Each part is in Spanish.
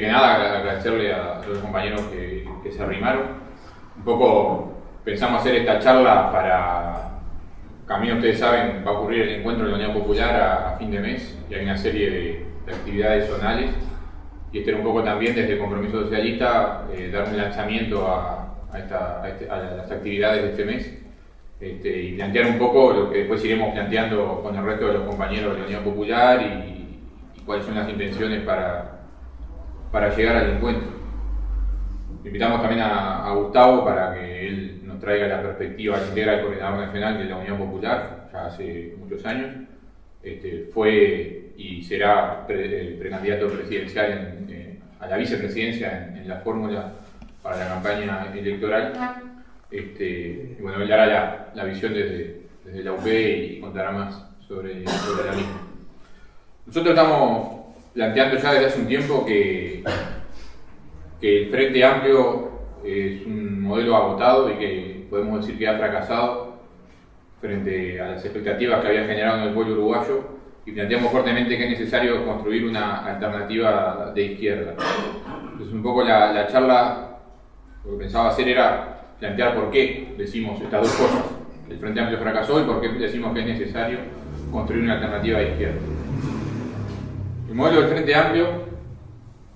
que nada, agradecerle a los compañeros que se arrimaron. Un poco pensamos hacer esta charla para, camino ustedes saben, va a ocurrir el encuentro de la Unión Popular a fin de mes y hay una serie de actividades zonales. Y este era un poco también desde el Compromiso Socialista dar un lanzamiento a las actividades de este mes y plantear un poco lo que después iremos planteando con el resto de los compañeros de la Unión Popular y cuáles son las intenciones para llegar al encuentro. Invitamos también a Gustavo para que él nos traiga la perspectiva que integra el Coordinador Nacional de la Unión Popular, ya hace muchos años. Fue y será precandidato presidencial a la vicepresidencia en la fórmula para la campaña electoral. Y bueno, él dará la visión desde la UP y contará más sobre la misma. Nosotros estamos planteando ya desde hace un tiempo que el Frente Amplio es un modelo agotado y que podemos decir que ha fracasado frente a las expectativas que había generado en el pueblo uruguayo, y planteamos fuertemente que es necesario construir una alternativa de izquierda. Entonces un poco la charla, lo que pensaba hacer era plantear por qué decimos estas dos cosas. El Frente Amplio fracasó y por qué decimos que es necesario construir una alternativa de izquierda. El modelo del Frente Amplio,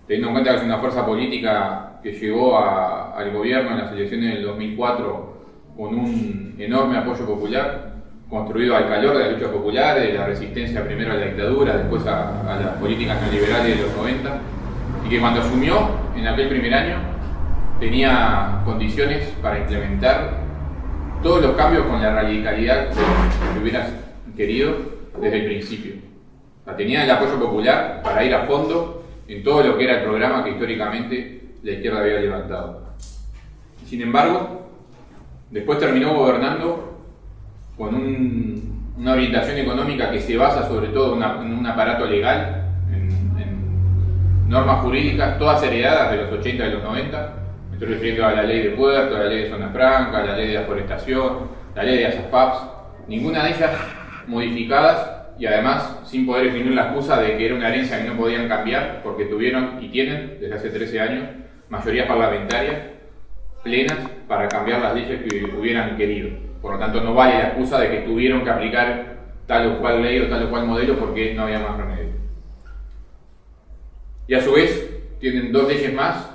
teniendo en cuenta que es una fuerza política que llegó al gobierno en las elecciones del 2004 con un enorme apoyo popular, construido al calor de las luchas populares, de la resistencia primero a la dictadura, después a las políticas neoliberales de los 90, y que cuando asumió en aquel primer año tenía condiciones para implementar todos los cambios con la radicalidad que hubieras querido desde el principio. O sea, tenía el apoyo popular para ir a fondo en todo lo que era el programa que históricamente la izquierda había levantado. Sin embargo, después terminó gobernando con una orientación económica que se basa sobre todo en un aparato legal, en normas jurídicas, todas heredadas de los 80 y de los 90. Me estoy refiriendo a la ley de puertos, a la ley de zona franca, a la ley de deforestación, la ley de ASAFAPS, ninguna de ellas modificadas y además sin poder definir la excusa de que era una herencia que no podían cambiar porque tuvieron y tienen desde hace 13 años mayorías parlamentarias plenas para cambiar las leyes que hubieran querido. Por lo tanto, no vale la excusa de que tuvieron que aplicar tal o cual ley o tal o cual modelo porque no había más remedio. Y a su vez, tienen dos leyes más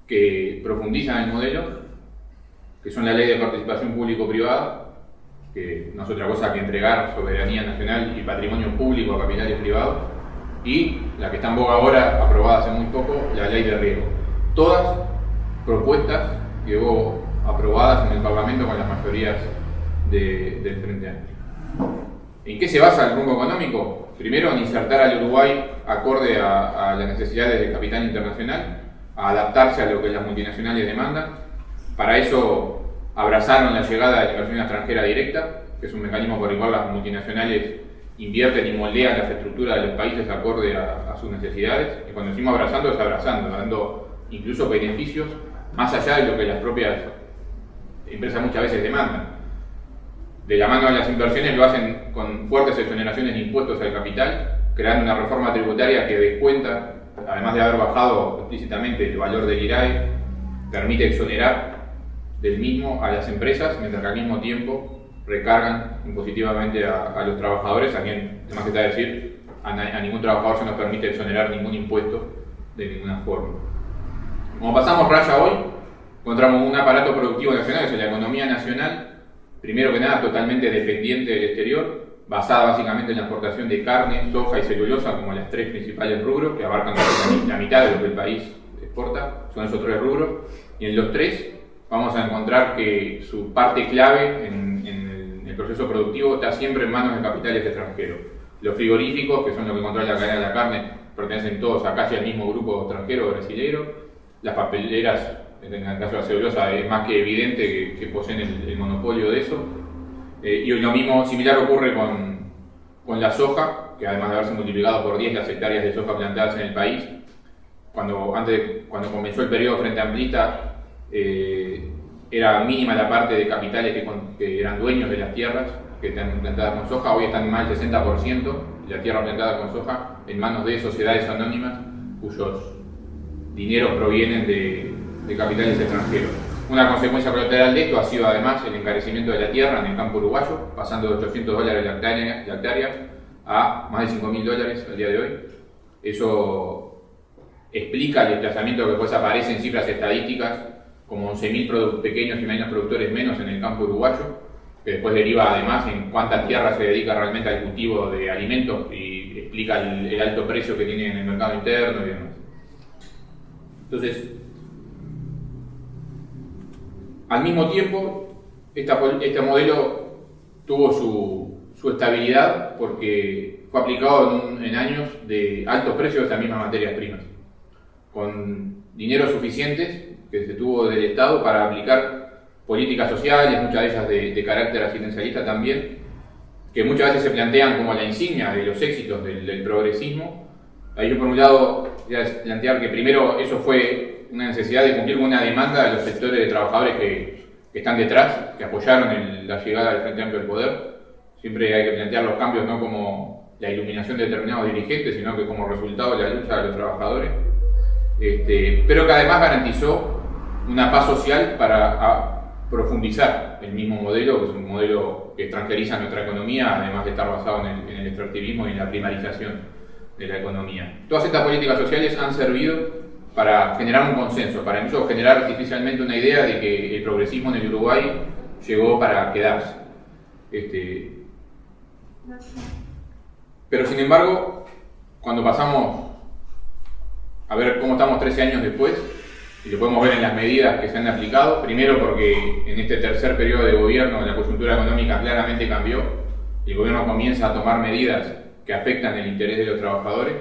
que profundizan el modelo, que son la Ley de Participación Público-Privada, que no es otra cosa que entregar soberanía nacional y patrimonio público a capitales privados, y la que está en boga ahora, aprobada hace muy poco, la Ley de Riego. Todas propuestas que hubo aprobadas en el Parlamento con las mayorías del Frente Amplio. ¿En qué se basa el rumbo económico? Primero, en insertar al Uruguay acorde a las necesidades del capital internacional, a adaptarse a lo que las multinacionales demandan. Para eso abrazaron la llegada de la inversión extranjera directa, que es un mecanismo por el cual las multinacionales invierten y moldean las estructuras de los países acorde a sus necesidades. Y cuando decimos abrazando, es abrazando, dando incluso beneficios más allá de lo que las propias empresas muchas veces demandan. De la mano de las inversiones lo hacen con fuertes exoneraciones de impuestos al capital, creando una reforma tributaria que descuenta, además de haber bajado explícitamente el valor del IRAE, permite exonerar del mismo a las empresas, mientras que al mismo tiempo recargan impositivamente a los trabajadores, a quien, además que está decir, a ningún trabajador se nos permite exonerar ningún impuesto de ninguna forma. Como pasamos raya hoy, encontramos un aparato productivo nacional, que es la economía nacional, primero que nada totalmente dependiente del exterior, basada básicamente en la exportación de carne, soja y celulosa como las tres principales rubros, que abarcan la mitad de lo que el país exporta, son esos tres rubros, y en los tres vamos a encontrar que su parte clave en el proceso productivo está siempre en manos de capitales extranjeros. Los frigoríficos, que son los que controlan la cadena de la carne, pertenecen todos a casi al mismo grupo extranjero brasileiro. Las papeleras, en el caso de la celulosa, es más que evidente que poseen el monopolio de eso. Y lo mismo, similar ocurre con la soja, que además de haberse multiplicado por 10 las hectáreas de soja plantadas en el país, cuando comenzó el periodo frente amplista, era mínima la parte de capitales que eran dueños de las tierras que están plantadas con soja. Hoy están más del 60% de la tierra plantada con soja en manos de sociedades anónimas dineros provienen de capitales extranjeros. Una consecuencia colateral de esto ha sido además el encarecimiento de la tierra en el campo uruguayo, pasando de $800 la hectárea a más de $5.000 al día de hoy. Eso explica el desplazamiento que después aparece en cifras estadísticas, como 11.000 pequeños y medianos productores menos en el campo uruguayo, que después deriva además en cuánta tierra se dedica realmente al cultivo de alimentos y explica el alto precio que tiene en el mercado interno y demás. Entonces, al mismo tiempo, este modelo tuvo su estabilidad porque fue aplicado en años de altos precios de esas mismas materias primas, con dinero suficientes que se tuvo del Estado para aplicar políticas sociales, muchas de ellas de carácter asistencialista también, que muchas veces se plantean como la insignia de los éxitos del progresismo. Ahí yo por un lado voy a plantear que primero eso fue una necesidad de cumplir con una demanda de los sectores de trabajadores que están detrás, que apoyaron la llegada del Frente Amplio al poder. Siempre hay que plantear los cambios no como la iluminación de determinados dirigentes, sino que como resultado de la lucha de los trabajadores. Pero que además garantizó una paz social para profundizar el mismo modelo, que es un modelo que extranjeriza nuestra economía, además de estar basado en el extractivismo y en la primarización de la economía. Todas estas políticas sociales han servido para generar un consenso, para incluso generar artificialmente una idea de que el progresismo en el Uruguay llegó para quedarse. Pero sin embargo, cuando pasamos a ver cómo estamos 13 años después, y lo podemos ver en las medidas que se han aplicado, primero porque en este tercer periodo de gobierno la coyuntura económica claramente cambió, el gobierno comienza a tomar medidas que afectan el interés de los trabajadores,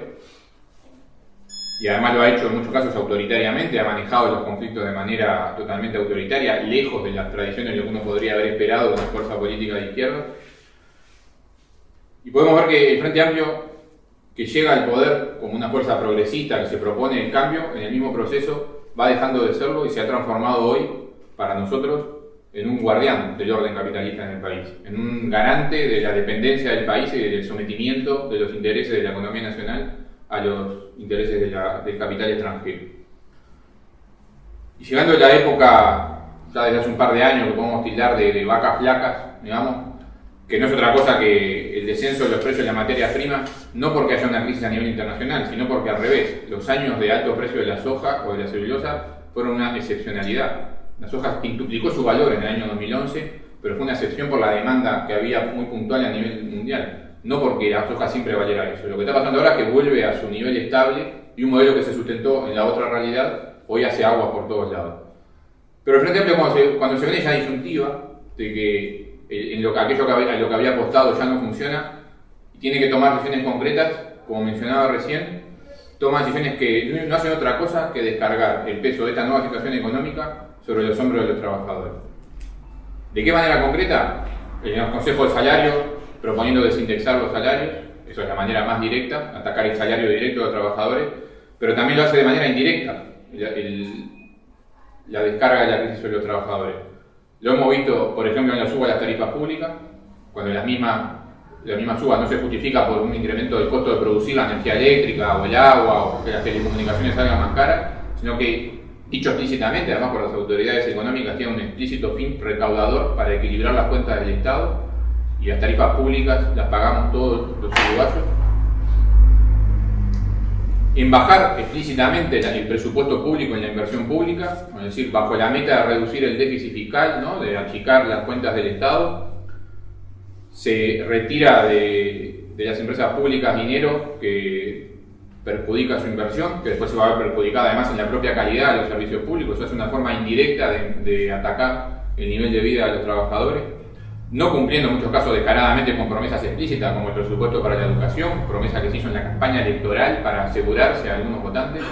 y además lo ha hecho en muchos casos autoritariamente, ha manejado los conflictos de manera totalmente autoritaria, lejos de las tradiciones de lo que uno podría haber esperado de una fuerza política de izquierda. Y podemos ver que el Frente Amplio, que llega al poder como una fuerza progresista que se propone el cambio, en el mismo proceso va dejando de serlo y se ha transformado hoy, para nosotros, en un guardián del orden capitalista en el país, en un garante de la dependencia del país y del sometimiento de los intereses de la economía nacional a los intereses del capital extranjero. Y llegando a la época, ya desde hace un par de años, que podemos tildar de vacas flacas, digamos, que no es otra cosa que el descenso de los precios de las materias primas, no porque haya una crisis a nivel internacional, sino porque al revés, los años de alto precio de la soja o de la celulosa fueron una excepcionalidad. La soja quintuplicó su valor en el año 2011, pero fue una excepción por la demanda que había muy puntual a nivel mundial, no porque la soja siempre valiera eso. Lo que está pasando ahora es que vuelve a su nivel estable y un modelo que se sustentó en la otra realidad hoy hace aguas por todos lados. Pero el Frente Amplio, cuando se ve esa disyuntiva de que aquello a lo que había apostado ya no funciona y tiene que tomar decisiones concretas, como mencionaba recién, toma decisiones que no hacen otra cosa que descargar el peso de esta nueva situación económica sobre los hombros de los trabajadores. ¿De qué manera concreta? En los consejos de salario, proponiendo desindexar los salarios, eso es la manera más directa, atacar el salario directo de los trabajadores, pero también lo hace de manera indirecta, la descarga de la crisis sobre los trabajadores. Lo hemos visto, por ejemplo, en la suba de las tarifas públicas, cuando la misma suba no se justifica por un incremento del costo de producir la energía eléctrica o el agua o que las telecomunicaciones salgan más caras, sino que, dicho explícitamente, además por las autoridades económicas, tiene un explícito fin recaudador para equilibrar las cuentas del Estado, y las tarifas públicas las pagamos todos los uruguayos. En bajar explícitamente el presupuesto público en la inversión pública, es decir, bajo la meta de reducir el déficit fiscal, ¿no?, de achicar las cuentas del Estado, se retira de las empresas públicas dinero que perjudica su inversión, que después se va a ver perjudicada además en la propia calidad de los servicios públicos. Eso es una forma indirecta de atacar el nivel de vida de los trabajadores, no cumpliendo en muchos casos descaradamente con promesas explícitas como el presupuesto para la educación, promesa que se hizo en la campaña electoral para asegurarse a algunos votantes,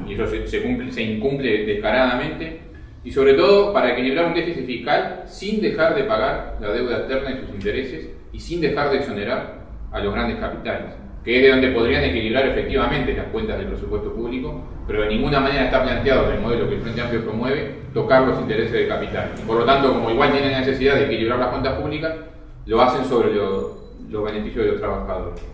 y eso se incumple descaradamente, y sobre todo para equilibrar un déficit fiscal sin dejar de pagar la deuda externa y sus intereses y sin dejar de exonerar a los grandes capitales, que es de donde podrían equilibrar efectivamente las cuentas del presupuesto público, pero de ninguna manera está planteado en el modelo que el Frente Amplio promueve tocar los intereses del capital. Y por lo tanto, como igual tienen la necesidad de equilibrar las cuentas públicas, lo hacen sobre los beneficios de los trabajadores.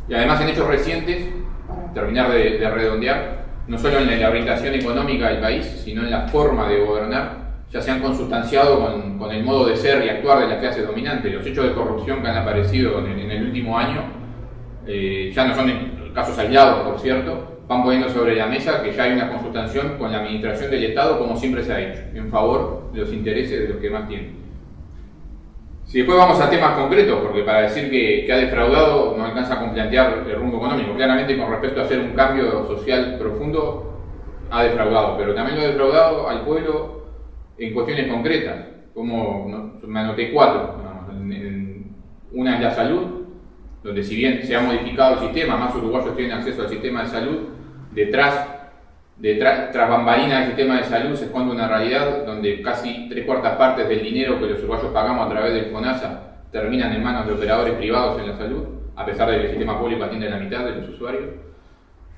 Y además, en hechos recientes, para terminar de redondear, no solo en la orientación económica del país, sino en la forma de gobernar, ya se han consustanciado con el modo de ser y actuar de la clase dominante. Los hechos de corrupción que han aparecido en el último año, ya no son casos aislados, por cierto, van poniendo sobre la mesa que ya hay una consustanciación con la administración del Estado, como siempre se ha hecho, en favor de los intereses de los que más tienen. Si después vamos a temas concretos, porque para decir que ha defraudado no alcanza con plantear el rumbo económico. Claramente, con respecto a hacer un cambio social profundo, ha defraudado, pero también lo ha defraudado al pueblo en cuestiones concretas, como me anoté 4. Una es la salud, donde si bien se ha modificado el sistema, más uruguayos tienen acceso al sistema de salud, tras bambalinas del sistema de salud se esconde una realidad donde casi 3/4 partes del dinero que los uruguayos pagamos a través del FONASA terminan en manos de operadores privados en la salud, a pesar de que el sistema público atiende a la mitad de los usuarios,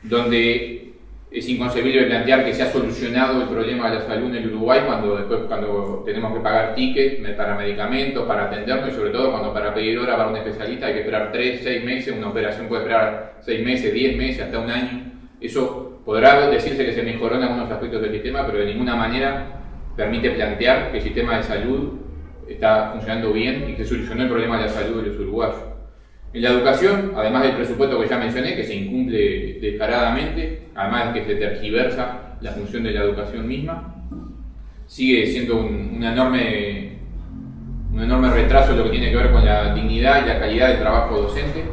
donde es inconcebible plantear que se ha solucionado el problema de la salud en el Uruguay cuando tenemos que pagar tickets para medicamentos, para atendernos, y sobre todo cuando para pedir hora para un especialista hay que esperar 3, 6 meses, una operación puede esperar 6 meses, 10 meses, hasta un año. Eso podrá decirse que se mejoró en algunos aspectos del sistema, pero de ninguna manera permite plantear que el sistema de salud está funcionando bien y que solucionó el problema de la salud de los uruguayos. En la educación, además del presupuesto que ya mencioné, que se incumple descaradamente, además de que se tergiversa la función de la educación misma, sigue siendo un enorme retraso en lo que tiene que ver con la dignidad y la calidad del trabajo docente,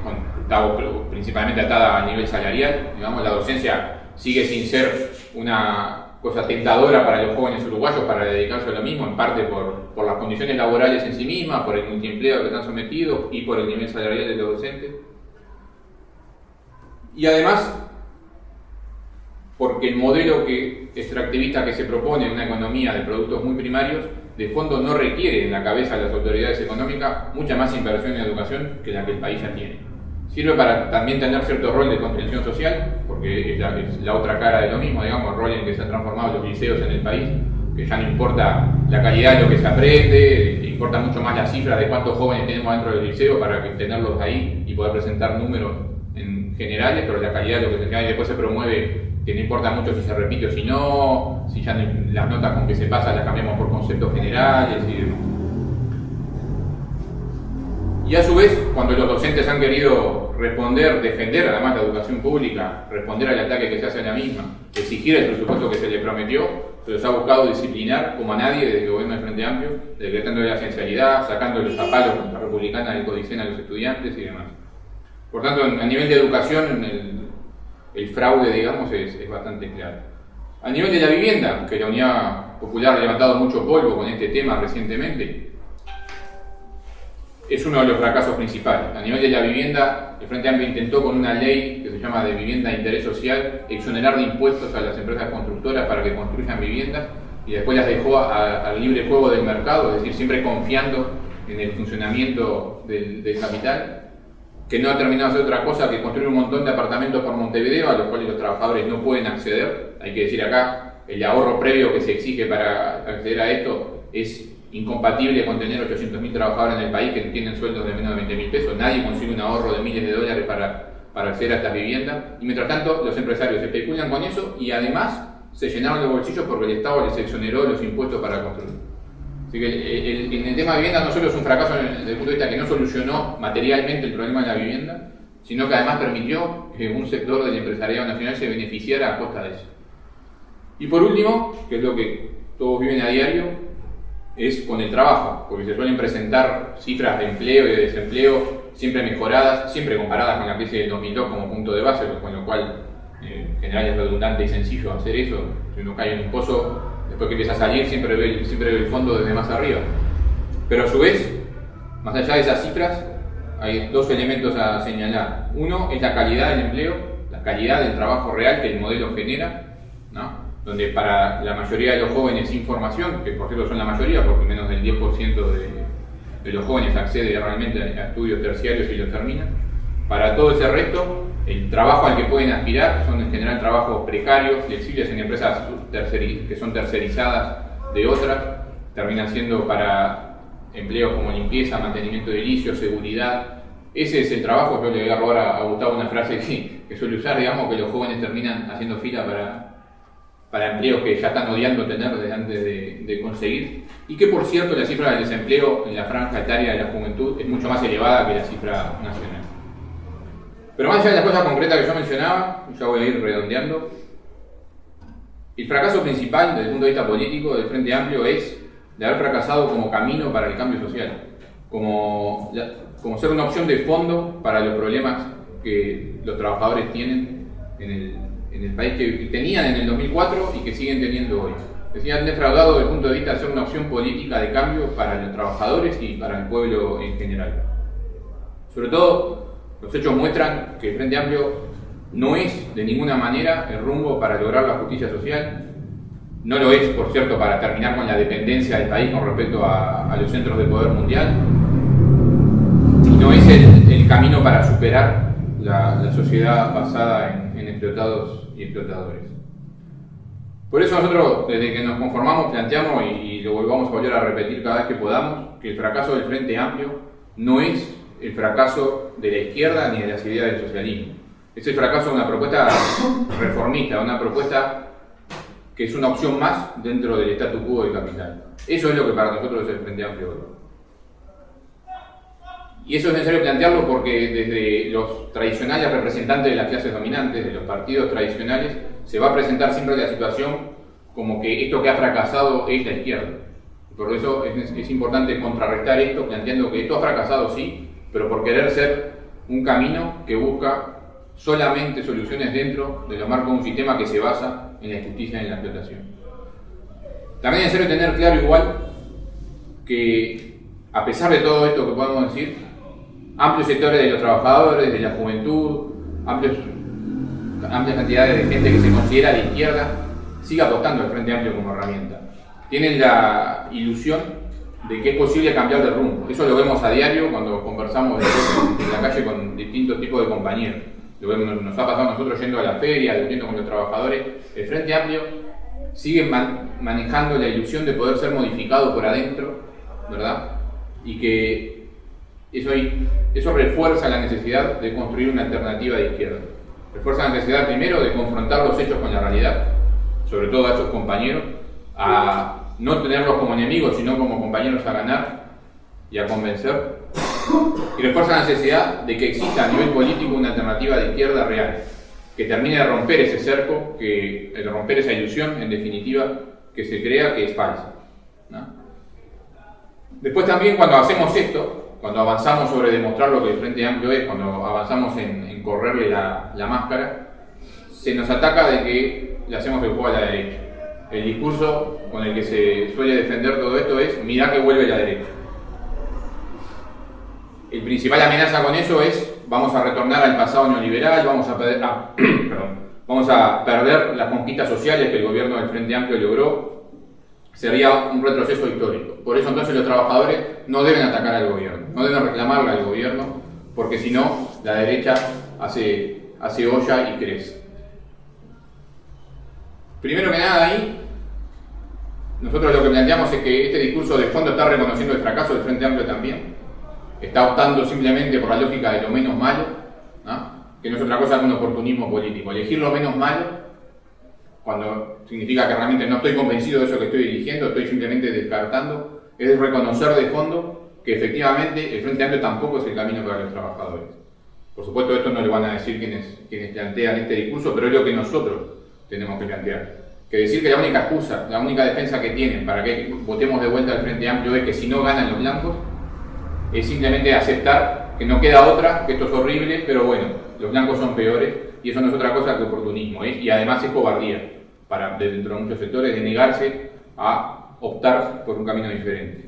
principalmente atada a nivel salarial. Digamos, la docencia sigue sin ser una cosa tentadora para los jóvenes uruguayos para dedicarse a lo mismo, en parte por las condiciones laborales en sí mismas, por el multiempleo que están sometidos y por el nivel salarial de los docentes. Y además, porque el modelo extractivista que se propone en una economía de productos muy primarios, de fondo no requiere en la cabeza de las autoridades económicas mucha más inversión en educación que la que el país ya tiene. Sirve para también tener cierto rol de contención social, porque es la otra cara de lo mismo, digamos, el rol en que se han transformado los liceos en el país, que ya no importa la calidad de lo que se aprende, importa mucho más la cifra de cuántos jóvenes tenemos dentro del liceo para tenerlos ahí y poder presentar números en generales, pero la calidad de lo que se genera y después se promueve, que no importa mucho si se repite o si no, si ya las notas con que se pasa las cambiamos por conceptos generales y demás. Y a su vez, cuando los docentes han querido defender además la educación pública, responder al ataque que se hace a la misma, exigir el presupuesto que se le prometió, se los ha buscado disciplinar como a nadie desde el gobierno del Frente Amplio, decretando la esencialidad, sacando los zapatos contra republicana del Codicen a los estudiantes y demás. Por tanto, a nivel de educación, el fraude, digamos, es bastante claro. A nivel de la vivienda, que la Unidad Popular ha levantado mucho polvo con este tema recientemente, es uno de los fracasos principales. A nivel de la vivienda, el Frente Amplio intentó con una ley que se llama de vivienda de interés social exonerar de impuestos a las empresas constructoras para que construyan viviendas y después las dejó al libre juego del mercado, es decir, siempre confiando en el funcionamiento del capital, que no ha terminado de hacer otra cosa que construir un montón de apartamentos por Montevideo a los cuales los trabajadores no pueden acceder. Hay que decir acá, el ahorro previo que se exige para acceder a esto es incompatible con tener 800.000 trabajadores en el país que tienen sueldos de menos de 20.000 pesos. Nadie consigue un ahorro de miles de dólares para acceder a estas viviendas. Y mientras tanto, los empresarios especulan con eso y además se llenaron los bolsillos porque el Estado les exoneró los impuestos para construir. Así que en el tema de vivienda no solo es un fracaso desde el punto de vista que no solucionó materialmente el problema de la vivienda, sino que además permitió que un sector del empresariado nacional se beneficiara a costa de eso. Y por último, que es lo que todos viven a diario, es con el trabajo, porque se suelen presentar cifras de empleo y de desempleo siempre mejoradas, siempre comparadas con la crisis del 2002 como punto de base, con lo cual en general es redundante y sencillo hacer eso. Si uno cae en un pozo, después que empieza a salir siempre ve el fondo desde más arriba. Pero a su vez, más allá de esas cifras, hay dos elementos a señalar. Uno es la calidad del empleo, la calidad del trabajo real que el modelo genera, ¿no? Donde para la mayoría de los jóvenes sin formación, que por cierto son la mayoría, porque menos del 10% de los jóvenes accede realmente a estudios terciarios y los terminan, para todo ese resto, el trabajo al que pueden aspirar son en general trabajos precarios, flexibles en empresas que son tercerizadas de otras, terminan siendo para empleos como limpieza, mantenimiento de edilicios, seguridad. Ese es el trabajo. Yo le voy a robar a Gustavo una frase que suele usar, digamos, que los jóvenes terminan haciendo fila para empleos que ya están odiando tener desde antes de conseguir, y que por cierto la cifra del desempleo en la franja etaria de la juventud es mucho más elevada que la cifra nacional. Pero más allá de las cosas concretas que yo mencionaba, ya voy a ir redondeando, el fracaso principal desde el punto de vista político del Frente Amplio es de haber fracasado como camino para el cambio social, como ser una opción de fondo para los problemas que los trabajadores tienen en el país, que tenían en el 2004 y que siguen teniendo hoy. Decía, han defraudado desde el punto de vista de ser una opción política de cambio para los trabajadores y para el pueblo en general. Sobre todo, los hechos muestran que el Frente Amplio no es de ninguna manera el rumbo para lograr la justicia social. No lo es, por cierto, para terminar con la dependencia del país con respecto a los centros de poder mundial. Y no es el camino para superar la sociedad basada en explotados y explotadores. Por eso nosotros, desde que nos conformamos, planteamos, y lo vamos a volver a repetir cada vez que podamos, que el fracaso del Frente Amplio no es el fracaso de la izquierda ni de las ideas del socialismo. Es el fracaso de una propuesta reformista, una propuesta que es una opción más dentro del statu quo del capital. Eso es lo que para nosotros es el Frente Amplio hoy. Y eso es necesario plantearlo porque desde los tradicionales representantes de las clases dominantes, de los partidos tradicionales, se va a presentar siempre la situación como que esto que ha fracasado es la izquierda. Por eso es importante contrarrestar esto, planteando que esto ha fracasado sí, pero por querer ser un camino que busca solamente soluciones dentro de lo marco de un sistema que se basa en la injusticia y en la explotación. También es necesario tener claro igual que, a pesar de todo esto que podemos decir, amplios sectores de los trabajadores, de la juventud, amplias cantidades de gente que se considera de izquierda, sigue apostando al Frente Amplio como herramienta. Tienen la ilusión de que es posible cambiar de rumbo. Eso lo vemos a diario cuando conversamos en la calle con distintos tipos de compañeros. Nos ha pasado a nosotros yendo a la feria, discutiendo con los trabajadores. El Frente Amplio sigue manejando la ilusión de poder ser modificado por adentro, ¿verdad? Y que eso refuerza la necesidad de construir una alternativa de izquierda. Refuerza la necesidad primero de confrontar los hechos con la realidad, sobre todo a esos compañeros, a no tenerlos como enemigos, sino como compañeros a ganar y a convencer. Y refuerza la necesidad de que exista a nivel político una alternativa de izquierda real, que termine de romper ese cerco, de romper esa ilusión, en definitiva, que se crea que es falsa, ¿no? Después también cuando hacemos esto, cuando avanzamos sobre demostrar lo que el Frente Amplio es, cuando avanzamos en correrle la máscara, se nos ataca de que le hacemos el juego a la derecha. El discurso con el que se suele defender todo esto es: mirá que vuelve la derecha. El principal amenaza con eso es: vamos a retornar al pasado neoliberal, vamos a perder las conquistas sociales que el gobierno del Frente Amplio logró. Sería un retroceso histórico. Por eso entonces los trabajadores no deben atacar al gobierno, no deben reclamarle al gobierno, porque si no, la derecha hace olla y crece. Primero que nada ahí, nosotros lo que planteamos es que este discurso de fondo está reconociendo el fracaso del Frente Amplio también. Está optando simplemente por la lógica de lo menos malo, ¿no? Que no es otra cosa que un oportunismo político. Elegir lo menos malo, cuando significa que realmente no estoy convencido de eso que estoy eligiendo, estoy simplemente descartando, es reconocer de fondo que efectivamente el Frente Amplio tampoco es el camino para los trabajadores. Por supuesto, esto no lo van a decir quienes plantean este discurso, pero es lo que nosotros tenemos que plantear. Que decir que la única excusa, la única defensa que tienen para que votemos de vuelta al Frente Amplio es que si no ganan los blancos, es simplemente aceptar que no queda otra, que esto es horrible, pero bueno, los blancos son peores, y eso no es otra cosa que oportunismo, y además es cobardía dentro de muchos sectores, de negarse a optar por un camino diferente.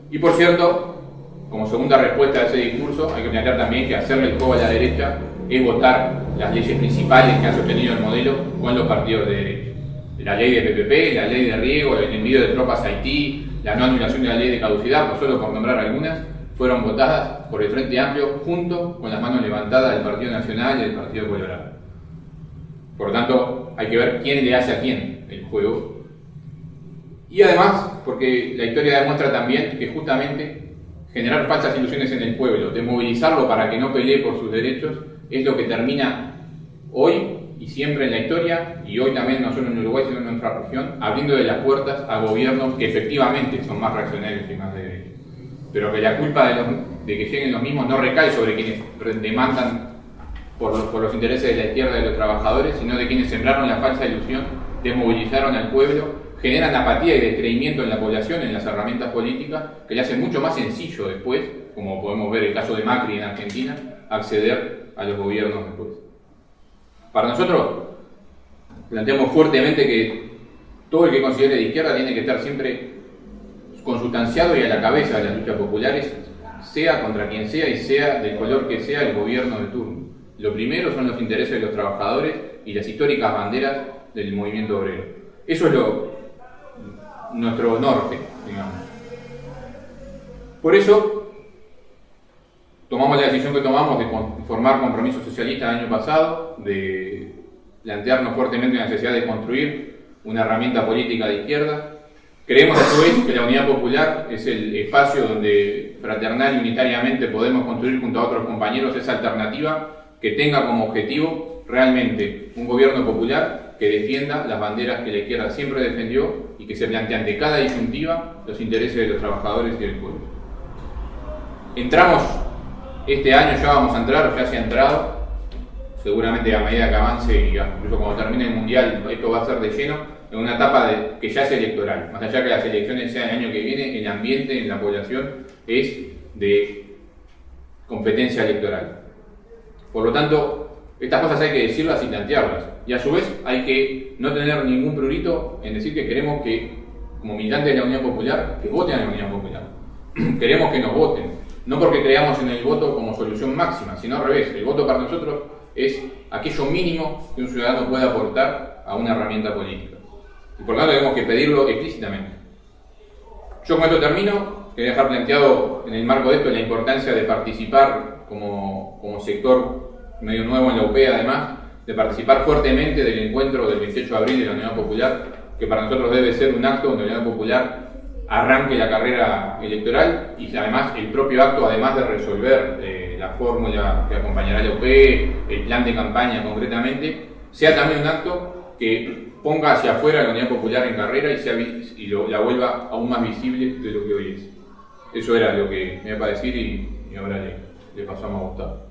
Y por cierto, como segunda respuesta a ese discurso, hay que plantear también que hacerle el juego a la derecha es votar las leyes principales que ha sostenido el modelo con los partidos de derecha. La ley de PPP, la ley de riego, el envío de tropas a Haití, la no anulación de la ley de caducidad, por solo por nombrar algunas, fueron votadas por el Frente Amplio junto con las manos levantadas del Partido Nacional y del Partido Colorado. Por lo tanto, hay que ver quién le hace a quién el juego. Y además, porque la historia demuestra también que justamente generar falsas ilusiones en el pueblo, de movilizarlo para que no pelee por sus derechos, es lo que termina hoy y siempre en la historia, y hoy también no solo en Uruguay sino en nuestra región, abriendo las puertas a gobiernos que efectivamente son más reaccionarios y más débiles, pero que la culpa de que lleguen los mismos no recae sobre quienes demandan por los intereses de la izquierda y de los trabajadores, sino de quienes sembraron la falsa ilusión, desmovilizaron al pueblo, generan apatía y descreimiento en la población, en las herramientas políticas, que le hacen mucho más sencillo después, como podemos ver el caso de Macri en Argentina, acceder a los gobiernos después. Para nosotros, planteamos fuertemente que todo el que considere de izquierda tiene que estar siempre consustanciado y a la cabeza de las luchas populares, sea contra quien sea y sea del color que sea el gobierno de turno. Lo primero son los intereses de los trabajadores y las históricas banderas del movimiento obrero. Eso es nuestro norte, digamos. Por eso tomamos la decisión que tomamos de formar Compromiso Socialista el año pasado, de plantearnos fuertemente la necesidad de construir una herramienta política de izquierda. Creemos a su vez que la unidad popular es el espacio donde fraternal y unitariamente podemos construir junto a otros compañeros esa alternativa que tenga como objetivo realmente un gobierno popular que defienda las banderas que la izquierda siempre defendió y que se plantea ante cada disyuntiva los intereses de los trabajadores y del pueblo. Entramos este año, ya vamos a entrar, o ya se ha entrado, seguramente a medida que avance y incluso cuando termine el Mundial esto va a ser de lleno, en una etapa que ya es electoral. Más allá que las elecciones sean el año que viene, el ambiente en la población es de competencia electoral. Por lo tanto, estas cosas hay que decirlas y plantearlas. Y a su vez hay que no tener ningún prurito en decir que queremos que, como militantes de la Unidad Popular, que voten a la Unidad Popular. Queremos que nos voten. No porque creamos en el voto como solución máxima, sino al revés. El voto para nosotros es aquello mínimo que un ciudadano puede aportar a una herramienta política. Y por lo tanto tenemos que pedirlo explícitamente. Yo con esto termino. Quería dejar planteado en el marco de esto la importancia de participar como sector medio nuevo en la UP, además, de participar fuertemente del encuentro del 28 de abril de la Unidad Popular, que para nosotros debe ser un acto donde la Unidad Popular arranque la carrera electoral y además el propio acto, además de resolver la fórmula que acompañará la UP, el plan de campaña concretamente, sea también un acto que ponga hacia afuera la Unidad Popular en carrera y la vuelva aún más visible de lo que hoy es. Eso era lo que me iba para decir y ahora le pasamos a Gustavo.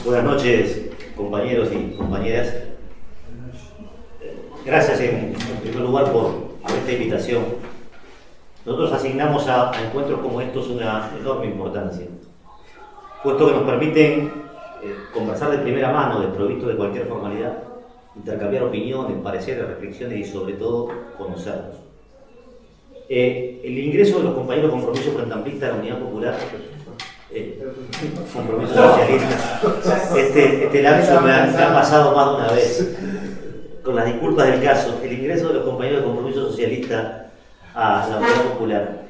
Buenas noches, compañeros y compañeras. Gracias en primer lugar por esta invitación. Nosotros asignamos a encuentros como estos una enorme importancia, puesto que nos permiten conversar de primera mano, desprovisto de cualquier formalidad, intercambiar opiniones, pareceres, reflexiones y sobre todo conocernos. El ingreso de los compañeros Compromiso Frentampista a la Unidad Popular, Compromiso Socialista, este lapso me ha pasado más de una vez, con las disculpas del caso. El ingreso de los compañeros de Compromiso Socialista a la Unidad Popular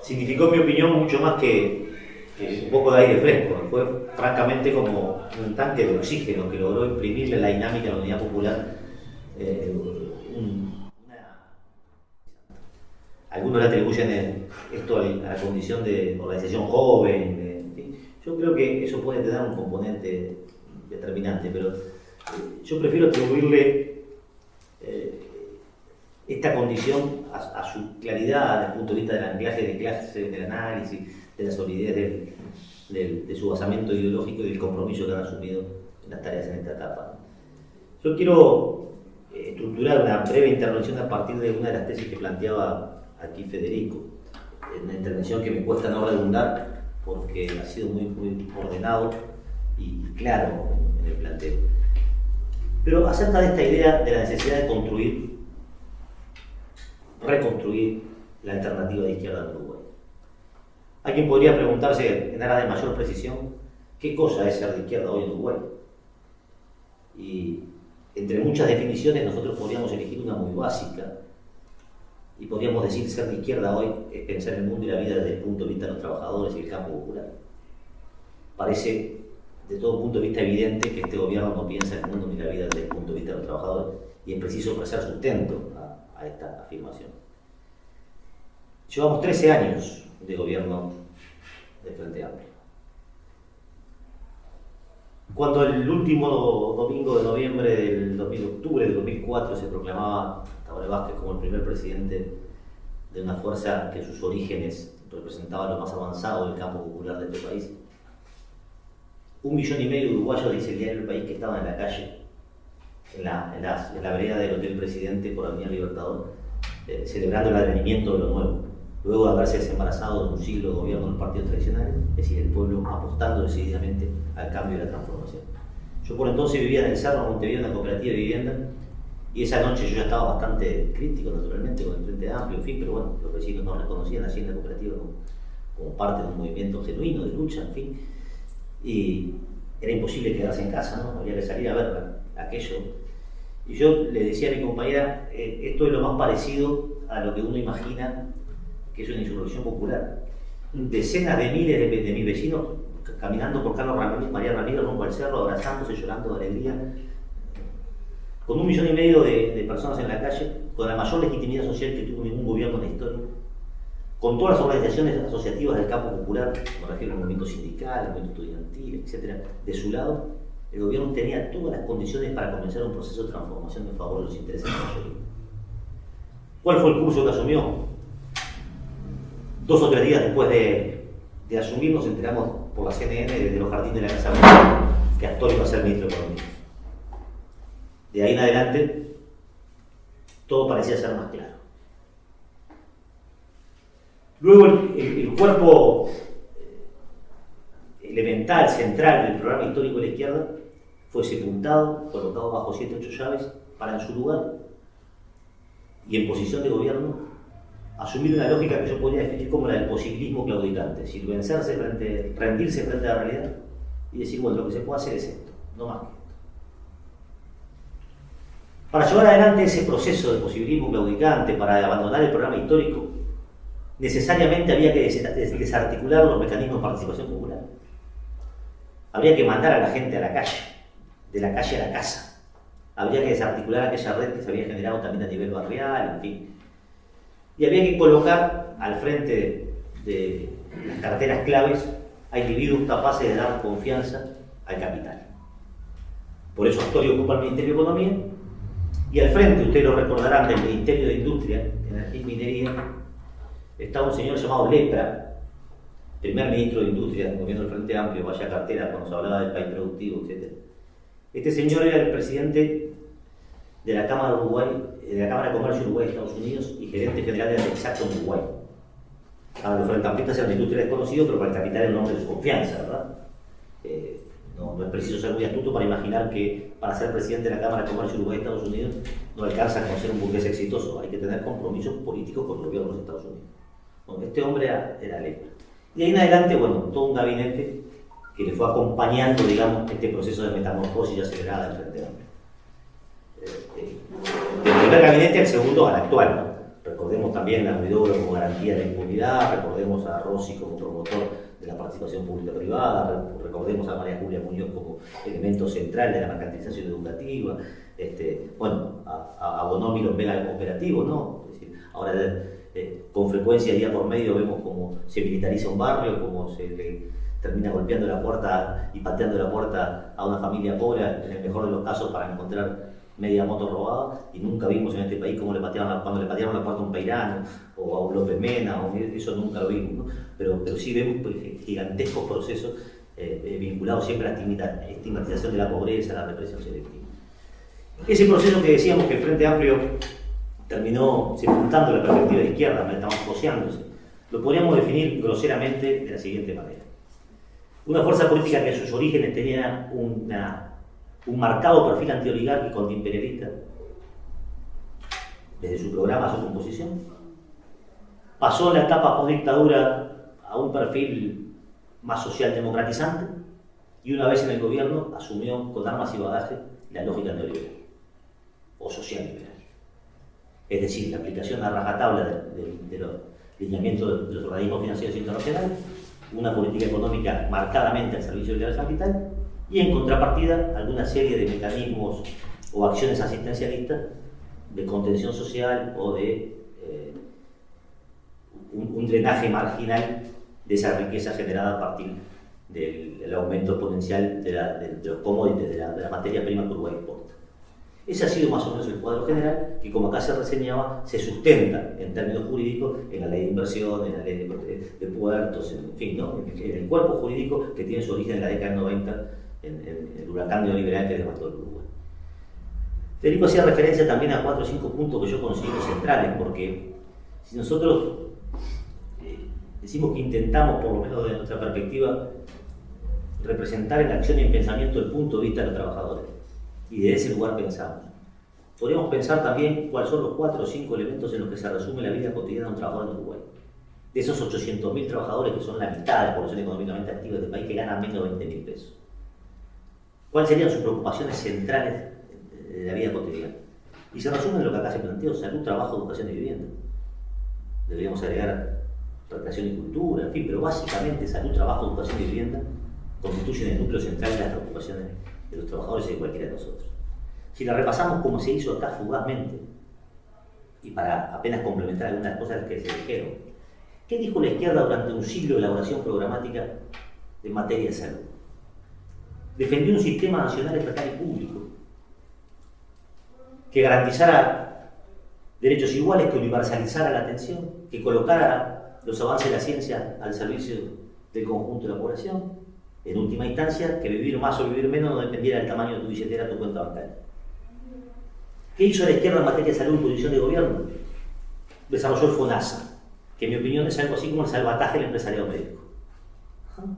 significó, en mi opinión, mucho más que un poco de aire fresco. Fue francamente como un tanque de oxígeno que logró imprimirle la dinámica a la Unidad Popular. Algunos le atribuyen esto a la condición de organización joven. Yo creo que eso puede tener un componente determinante, pero yo prefiero atribuirle esta condición a su claridad desde el punto de vista del anclaje de clase, del análisis, de la solidez de su basamento ideológico y del compromiso que han asumido en las tareas en esta etapa. Yo quiero estructurar una breve intervención a partir de una de las tesis que planteaba aquí Federico, una intervención que me cuesta no redundar porque ha sido muy ordenado y claro en el planteo. Pero acerca de esta idea de la necesidad de reconstruir la alternativa de izquierda en Uruguay. Alguien podría preguntarse, en aras de mayor precisión, ¿qué cosa es ser de izquierda hoy en Uruguay? Y entre muchas definiciones nosotros podríamos elegir una muy básica y podríamos decir ser de izquierda hoy es pensar el mundo y la vida desde el punto de vista de los trabajadores y el campo popular. Parece de todo punto de vista evidente que este gobierno no piensa el mundo ni la vida desde el punto de vista de los trabajadores, y es preciso ofrecer sustento a esta afirmación. Llevamos 13 años de gobierno del Frente Amplio. Cuando el último domingo de noviembre del octubre del 2004 se proclamaba Tabaré Vázquez como el primer presidente de una fuerza que sus orígenes representaba lo más avanzado del campo popular de este país, 1,5 millones de uruguayos, dice el diario El País, que estaban en la calle, en la vereda del Hotel Presidente por Avenida Libertador, celebrando el advenimiento de lo nuevo, luego de haberse desembarazado de un siglo de gobierno de los partidos tradicionales, es decir, el pueblo apostando decididamente al cambio y a la transformación. Yo por entonces vivía en el Cerro, en Montevideo, en una cooperativa de vivienda, y esa noche yo ya estaba bastante crítico, naturalmente, con el Frente Amplio, en fin, pero bueno, los vecinos nos reconocían así en la cooperativa como parte de un movimiento genuino de lucha, en fin, y era imposible quedarse en casa, ¿no? Había que salir a ver aquello. Y yo le decía a mi compañera, esto es lo más parecido a lo que uno imagina que es una insurrección popular. Decenas de miles de mis vecinos caminando por Carlos Ramírez, María Ramírez rumbo al cerro, abrazándose, llorando de alegría, con 1,5 millones de personas en la calle, con la mayor legitimidad social que tuvo ningún gobierno en la historia, con todas las organizaciones asociativas del campo popular, me refiero al movimiento sindical, al movimiento estudiantil, etc., de su lado. El gobierno tenía todas las condiciones para comenzar un proceso de transformación en favor de los intereses de la mayoría. ¿Cuál fue el curso que asumió? 2 o 3 días después de asumir, nos enteramos por la CNN de los jardines de la Casa Blanca que Astor iba a ser ministro de Economía. De ahí en adelante, todo parecía ser más claro. Luego el cuerpo elemental, central del programa histórico de la izquierda fue sepultado, colocado bajo 7 u 8 llaves, para en su lugar y en posición de gobierno asumir una lógica que yo podría definir como la del posibilismo claudicante, es decir, rendirse frente a la realidad y decir, bueno, lo que se puede hacer es esto, no más que esto. Para llevar adelante ese proceso de posibilismo claudicante, para abandonar el programa histórico, necesariamente había que desarticular los mecanismos de participación popular. Habría que mandar a la gente a la calle, de la calle a la casa. Habría que desarticular aquella red que se había generado también a nivel barrial, en fin. Y había que colocar al frente de las carteras claves a individuos capaces de dar confianza al capital. Por eso Astor ocupa el Ministerio de Economía, y al frente, ustedes lo recordarán, del Ministerio de Industria, Energía y Minería, estaba un señor llamado Lepra, primer ministro de Industria del gobierno del Frente Amplio, vaya cartera cuando se hablaba del país productivo, etc. Este señor era el presidente de la Cámara de Comercio Uruguay de Estados Unidos y gerente general de Texaco en Uruguay. Para los frente amplistas era una industria desconocida, pero para el capital era un hombre de su confianza, ¿verdad? No es preciso ser muy astuto para imaginar que para ser presidente de la Cámara de Comercio Uruguay de Estados Unidos no alcanza con ser un burgués exitoso, hay que tener compromisos políticos con el gobierno de los Estados Unidos. Bueno, este hombre era Lepra. Y ahí en adelante, bueno, todo un gabinete que le fue acompañando, digamos, este proceso de metamorfosis acelerada del Frente Amplio. Del primer gabinete al segundo al actual, ¿no? Recordemos también a Huidobro como garantía de impunidad, recordemos a Rossi como promotor de la participación pública-privada, recordemos a María Julia Muñoz como elemento central de la mercantilización educativa, bueno, a Bonomi los mega operativos, ¿no? Es decir, ahora con frecuencia día por medio vemos cómo se militariza un barrio, cómo se le termina golpeando la puerta y pateando la puerta a una familia pobre, en el mejor de los casos para encontrar media moto robada, y nunca vimos en este país cómo cuando le patearon la puerta a un peirano o a un López Mena, eso nunca lo vimos, ¿no? Pero sí vemos gigantescos procesos vinculados siempre a la estigmatización de la pobreza, a la represión selectiva. Ese proceso que decíamos que el Frente Amplio terminó sepultando la perspectiva de izquierda, metamorfoseándose, lo podríamos definir groseramente de la siguiente manera. Una fuerza política que en sus orígenes tenía un marcado perfil antioligárquico, antiimperialista, desde su programa a su composición, pasó en la etapa postdictadura a un perfil más socialdemocratizante y una vez en el gobierno asumió con armas y bagaje la lógica neoliberal o social liberal. Es decir, la aplicación a rajatabla de los lineamientos de los organismos financieros internacionales, una política económica marcadamente al servicio del capital y en contrapartida alguna serie de mecanismos o acciones asistencialistas de contención social o de un drenaje marginal de esa riqueza generada a partir del aumento exponencial de los commodities, de la materia prima que Uruguay exporta. Ese ha sido más o menos el cuadro general, que como acá se reseñaba, se sustenta en términos jurídicos en la ley de inversión, en la ley de puertos, en fin, ¿no? En el cuerpo jurídico que tiene su origen en la década del 90, en el huracán neoliberal que devastó el Uruguay. Federico hacía referencia también a 4 o 5 puntos que yo considero centrales, porque si nosotros decimos que intentamos, por lo menos desde nuestra perspectiva, representar en la acción y en pensamiento el punto de vista de los trabajadores, y de ese lugar pensamos. Podríamos pensar también cuáles son los 4 o 5 elementos en los que se resume la vida cotidiana de un trabajador en Uruguay. De esos 800.000 trabajadores, que son la mitad de la población económicamente activa de este país, que ganan menos de 20.000 pesos. ¿Cuáles serían sus preocupaciones centrales de la vida cotidiana? Y se resumen en lo que acá se planteó: salud, trabajo, educación y vivienda. Deberíamos agregar recreación y cultura, en fin, pero básicamente salud, trabajo, educación y vivienda constituyen el núcleo central de las preocupaciones de los trabajadores y de cualquiera de nosotros. Si la repasamos como se hizo acá fugazmente, y para apenas complementar algunas cosas que se dijeron, ¿qué dijo la izquierda durante un siglo de elaboración programática en materia de salud? Defendió un sistema nacional, estatal y público que garantizara derechos iguales, que universalizara la atención, que colocara los avances de la ciencia al servicio del conjunto de la población. En última instancia, que vivir más o vivir menos no dependiera del tamaño de tu billetera, tu cuenta bancaria. ¿Qué hizo la izquierda en materia de salud en posición de gobierno? Desarrolló el FONASA, que en mi opinión es algo así como el salvataje del empresariado médico.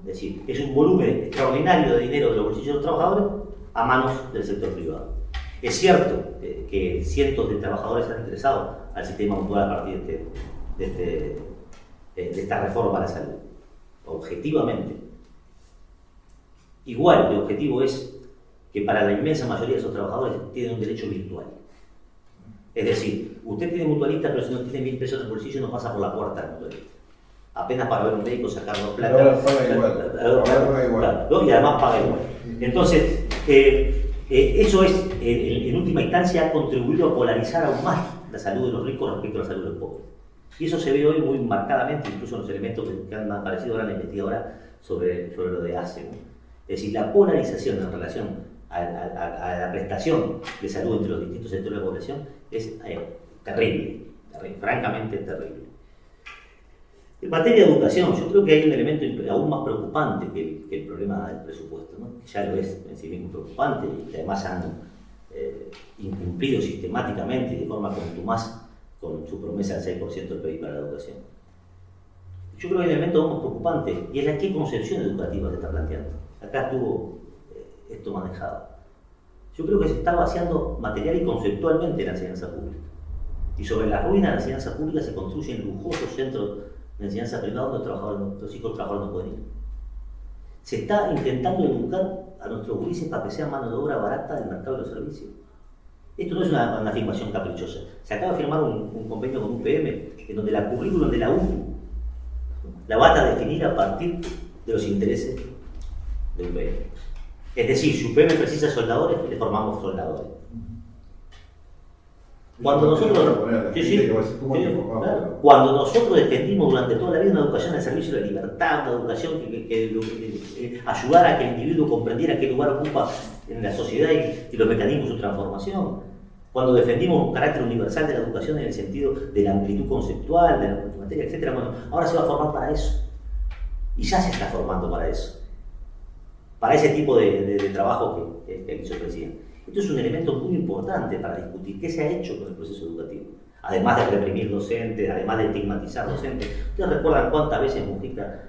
Es decir, es un volumen extraordinario de dinero de los bolsillos de los trabajadores a manos del sector privado. Es cierto que cientos de trabajadores han ingresado al sistema mutual a partir de esta reforma a la salud, objetivamente. Igual el objetivo es que para la inmensa mayoría de esos trabajadores tienen un derecho virtual. Es decir, usted tiene mutualista, pero si no tiene 1.000 pesos en el bolsillo no pasa por la puerta del mutualista. Apenas para ver un médico, sacarnos plata. Ahora paga igual. Y además paga igual. Entonces, eso es, en última instancia, ha contribuido a polarizar aún más la salud de los ricos respecto a la salud de los pobres. Y eso se ve hoy muy marcadamente, incluso en los elementos que han aparecido ahora en la investigadora sobre lo de ACE, ¿no? Es decir, la polarización en relación a la prestación de salud entre los distintos sectores de la población es terrible, francamente terrible. En materia de educación, yo creo que hay un elemento aún más preocupante que el problema del presupuesto, ¿no? Que ya lo es en sí mismo preocupante y que además han incumplido sistemáticamente y de forma contumaz con su promesa del 6% del PIB para la educación. Yo creo que hay un elemento aún más preocupante y es la qué concepción educativa se está planteando. Acá estuvo esto manejado. Yo creo que se está vaciando material y conceptualmente la enseñanza pública. Y sobre la ruina de la enseñanza pública se construyen lujosos centros de enseñanza privada donde los hijos trabajadores no pueden ir. Se está intentando educar a nuestros gurises para que sean mano de obra barata del mercado de los servicios. Esto no es una afirmación caprichosa. Se acaba de firmar un convenio con UPM en donde la currículum de la UPU la van a definir a partir de los intereses de UPM. Es decir, si UPM precisa soldadores, le formamos soldadores. Cuando nosotros defendimos durante toda la vida una educación al servicio de la libertad, una educación que ayudara a que el individuo comprendiera qué lugar ocupa en la sociedad y los mecanismos de su transformación, cuando defendimos un carácter universal de la educación en el sentido de la amplitud conceptual, de la multimateria, etc., bueno, ahora se va a formar para eso. Y ya se está formando para eso. Para ese tipo de trabajo que hizo el presidente. Esto es un elemento muy importante para discutir qué se ha hecho con el proceso educativo. Además de reprimir docentes, además de estigmatizar docentes. ¿Ustedes recuerdan cuántas veces Mujica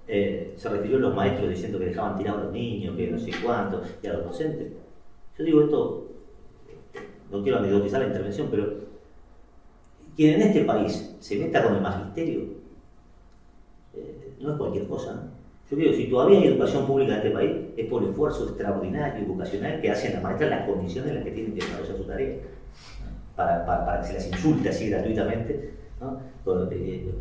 se refirió a los maestros diciendo que dejaban tirados a los niños, que no sé cuánto, y a los docentes? Yo digo esto, no quiero anecdotizar la intervención, pero quien en este país se meta con el magisterio no es cualquier cosa, ¿no? Yo digo, si todavía hay educación pública en este país, es por el esfuerzo extraordinario y vocacional que hacen las maestras, las condiciones en las que tienen que desarrollar su tarea, para que se las insulte así gratuitamente, ¿no?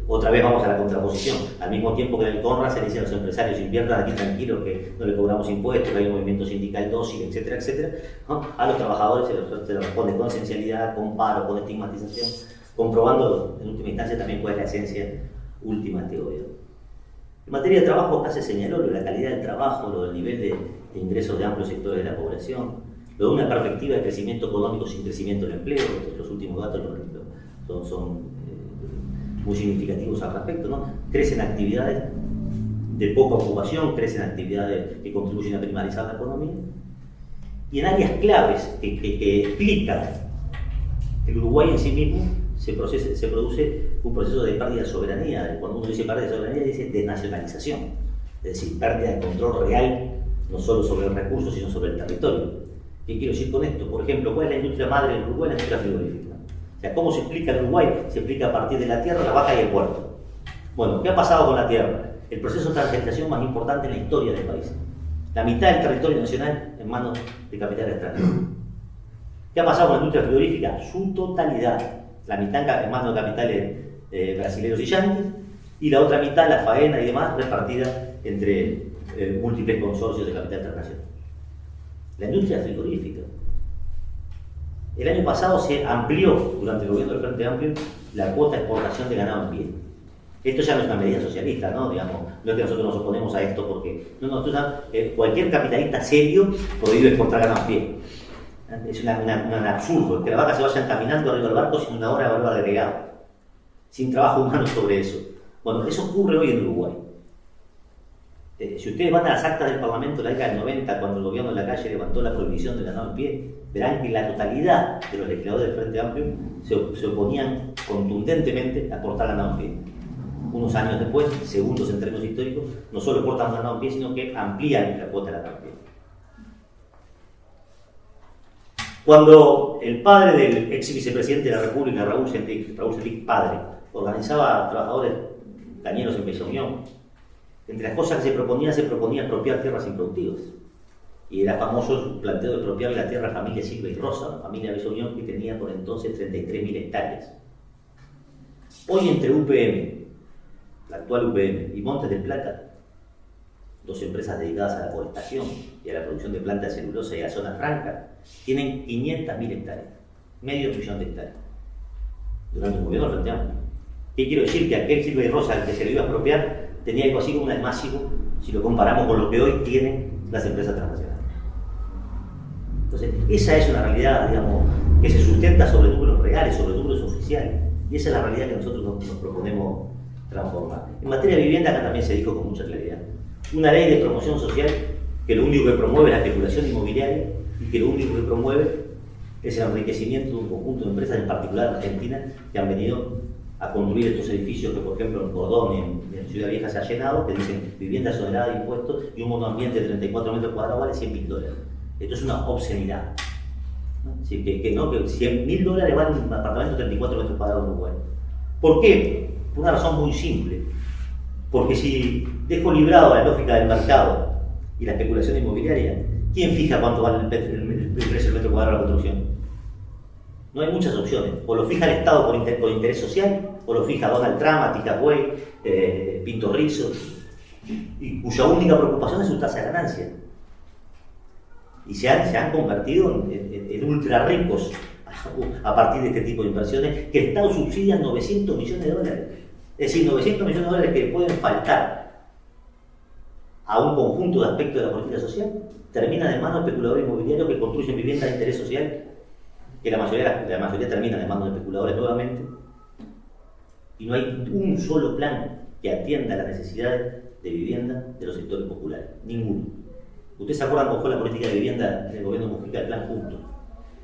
Otra vez vamos a la contraposición. Al mismo tiempo que en el CONRA se le dice a los empresarios: inviertan aquí tranquilos, que no le cobramos impuestos, que hay un movimiento sindical dócil, etcétera, etcétera, ¿no? A los trabajadores se los responde con esencialidad, con paro, con estigmatización, comprobando en última instancia también cuál es la esencia última de este gobierno. En materia de trabajo, acá se señaló lo de la calidad del trabajo, lo del nivel de ingresos de amplios sectores de la población, lo de una perspectiva de crecimiento económico sin crecimiento del empleo. Los últimos datos son muy significativos al respecto, ¿no? Crecen actividades de poca ocupación, crecen actividades que contribuyen a primarizar la economía, y en áreas claves que explican que el Uruguay en sí mismo se produce un proceso de pérdida de soberanía. Cuando uno dice pérdida de soberanía, dice desnacionalización, es decir, pérdida de control real, no solo sobre el recurso, sino sobre el territorio. ¿Qué quiero decir con esto? Por ejemplo, ¿cuál es la industria madre del Uruguay? La industria frigorífica. O sea, ¿cómo se explica el Uruguay? Se explica a partir de la tierra, la vaca y el puerto. Bueno, ¿qué ha pasado con la tierra? El proceso de transgenización más importante en la historia del país. La mitad del territorio nacional en manos de capitales extranjeros. ¿Qué ha pasado con la industria frigorífica? Su totalidad. La mitad en manos de capitales brasileños y yanquis, y la otra mitad, la faena y demás, repartida entre múltiples consorcios de capital internacional. La industria frigorífica. El año pasado se amplió, durante el gobierno del Frente Amplio, la cuota de exportación de ganado en pie. Esto ya no es una medida socialista, ¿no? Digamos, no es que nosotros nos oponemos a esto porque cualquier capitalista serio prohíbe exportar ganado en pie. Es un absurdo, que las vacas se vayan caminando arriba del barco sin una hora de valor agregado, sin trabajo humano sobre eso. Bueno, eso ocurre hoy en Uruguay. Si ustedes van a las actas del Parlamento de la década del 90, cuando el gobierno de la calle levantó la prohibición del ganado en pie, verán que la totalidad de los legisladores del Frente Amplio se oponían contundentemente a exportar ganado en pie. Unos años después, segundos en términos históricos, no solo exportan ganado en pie, sino que amplían la cuota de ganado en pie. Cuando el padre del ex vicepresidente de la República, Raúl Selig padre, organizaba a trabajadores cañeros en Bella Unión, entre las cosas que se proponía expropiar tierras improductivas. Y era famoso el planteo de expropiar la tierra a la familia Silva y Rosa, la familia Bella Unión, que tenía por entonces 33.000 hectáreas. Hoy entre UPM, la actual UPM, y Montes del Plata, dos empresas dedicadas a la forestación y a la producción de plantas de celulosa y a zona franca, tienen 500.000 hectáreas, medio millón de hectáreas, durante el gobierno del Frente Amplio. ¿Qué quiero decir? Que aquel Silva y Rosa al que se le iba a expropiar tenía algo así como un almácigo, si lo comparamos con lo que hoy tienen las empresas transnacionales. Entonces, esa es una realidad, digamos, que se sustenta sobre números reales, sobre números oficiales, y esa es la realidad que nosotros nos proponemos transformar. En materia de vivienda, acá también se dijo con mucha claridad. Una ley de promoción social que lo único que promueve es la especulación inmobiliaria y que lo único que promueve es el enriquecimiento de un conjunto de empresas, en particular en Argentina, que han venido a construir estos edificios que, por ejemplo, en Cordón y en Ciudad Vieja se ha llenado, que dicen vivienda exonerada de impuestos y un monoambiente de 34 metros cuadrados vale $100.000. Esto es una obscenidad. ¿No? Es decir, que $100.000 vale un apartamento de 34 metros cuadrados en Uruguay. ¿Por qué? Por una razón muy simple. Porque si dejo librado la lógica del mercado y la especulación inmobiliaria, ¿quién fija cuánto vale el precio del metro cuadrado de la construcción? No hay muchas opciones. O lo fija el Estado por interés social, o lo fija Donald Trump, Atica Güey, Pinto Rizzo, y cuya única preocupación es su tasa de ganancia. Y se han convertido en ultra ricos a partir de este tipo de inversiones, que el Estado subsidia $900 millones. Es decir, $900 millones que pueden faltar a un conjunto de aspectos de la política social, terminan en manos de especuladores inmobiliarios que construyen viviendas de interés social, que la mayoría terminan en manos de especuladores nuevamente, y no hay un solo plan que atienda las necesidades de vivienda de los sectores populares, ninguno. ¿Ustedes se acuerdan cómo fue la política de vivienda del gobierno de Mujica, el plan Juntos?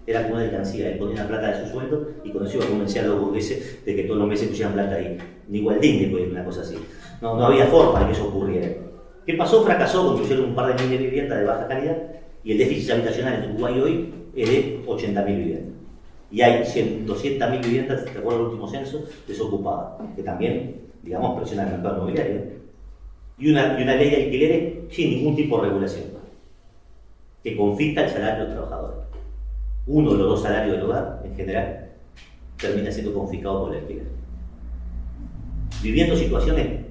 Era como una alcancía, él ponía la plata de su sueldo y con eso iba a convencer a los burgueses de que todos los meses pusieran plata ahí. Ni Gualdini, pues, una cosa así. No había forma de que eso ocurriera. ¿Qué pasó? Fracasó, construyeron un par de miles de viviendas de baja calidad y el déficit habitacional en Uruguay hoy es de 80.000 viviendas. Y hay 200.000 viviendas, de acuerdo al último censo, desocupadas, que también, digamos, presionan el mercado inmobiliario. Y una ley de alquileres sin ningún tipo de regulación, que confisca el salario de los trabajadores. Uno de los dos salarios del hogar, en general, termina siendo confiscado por el alquiler. viviendo situaciones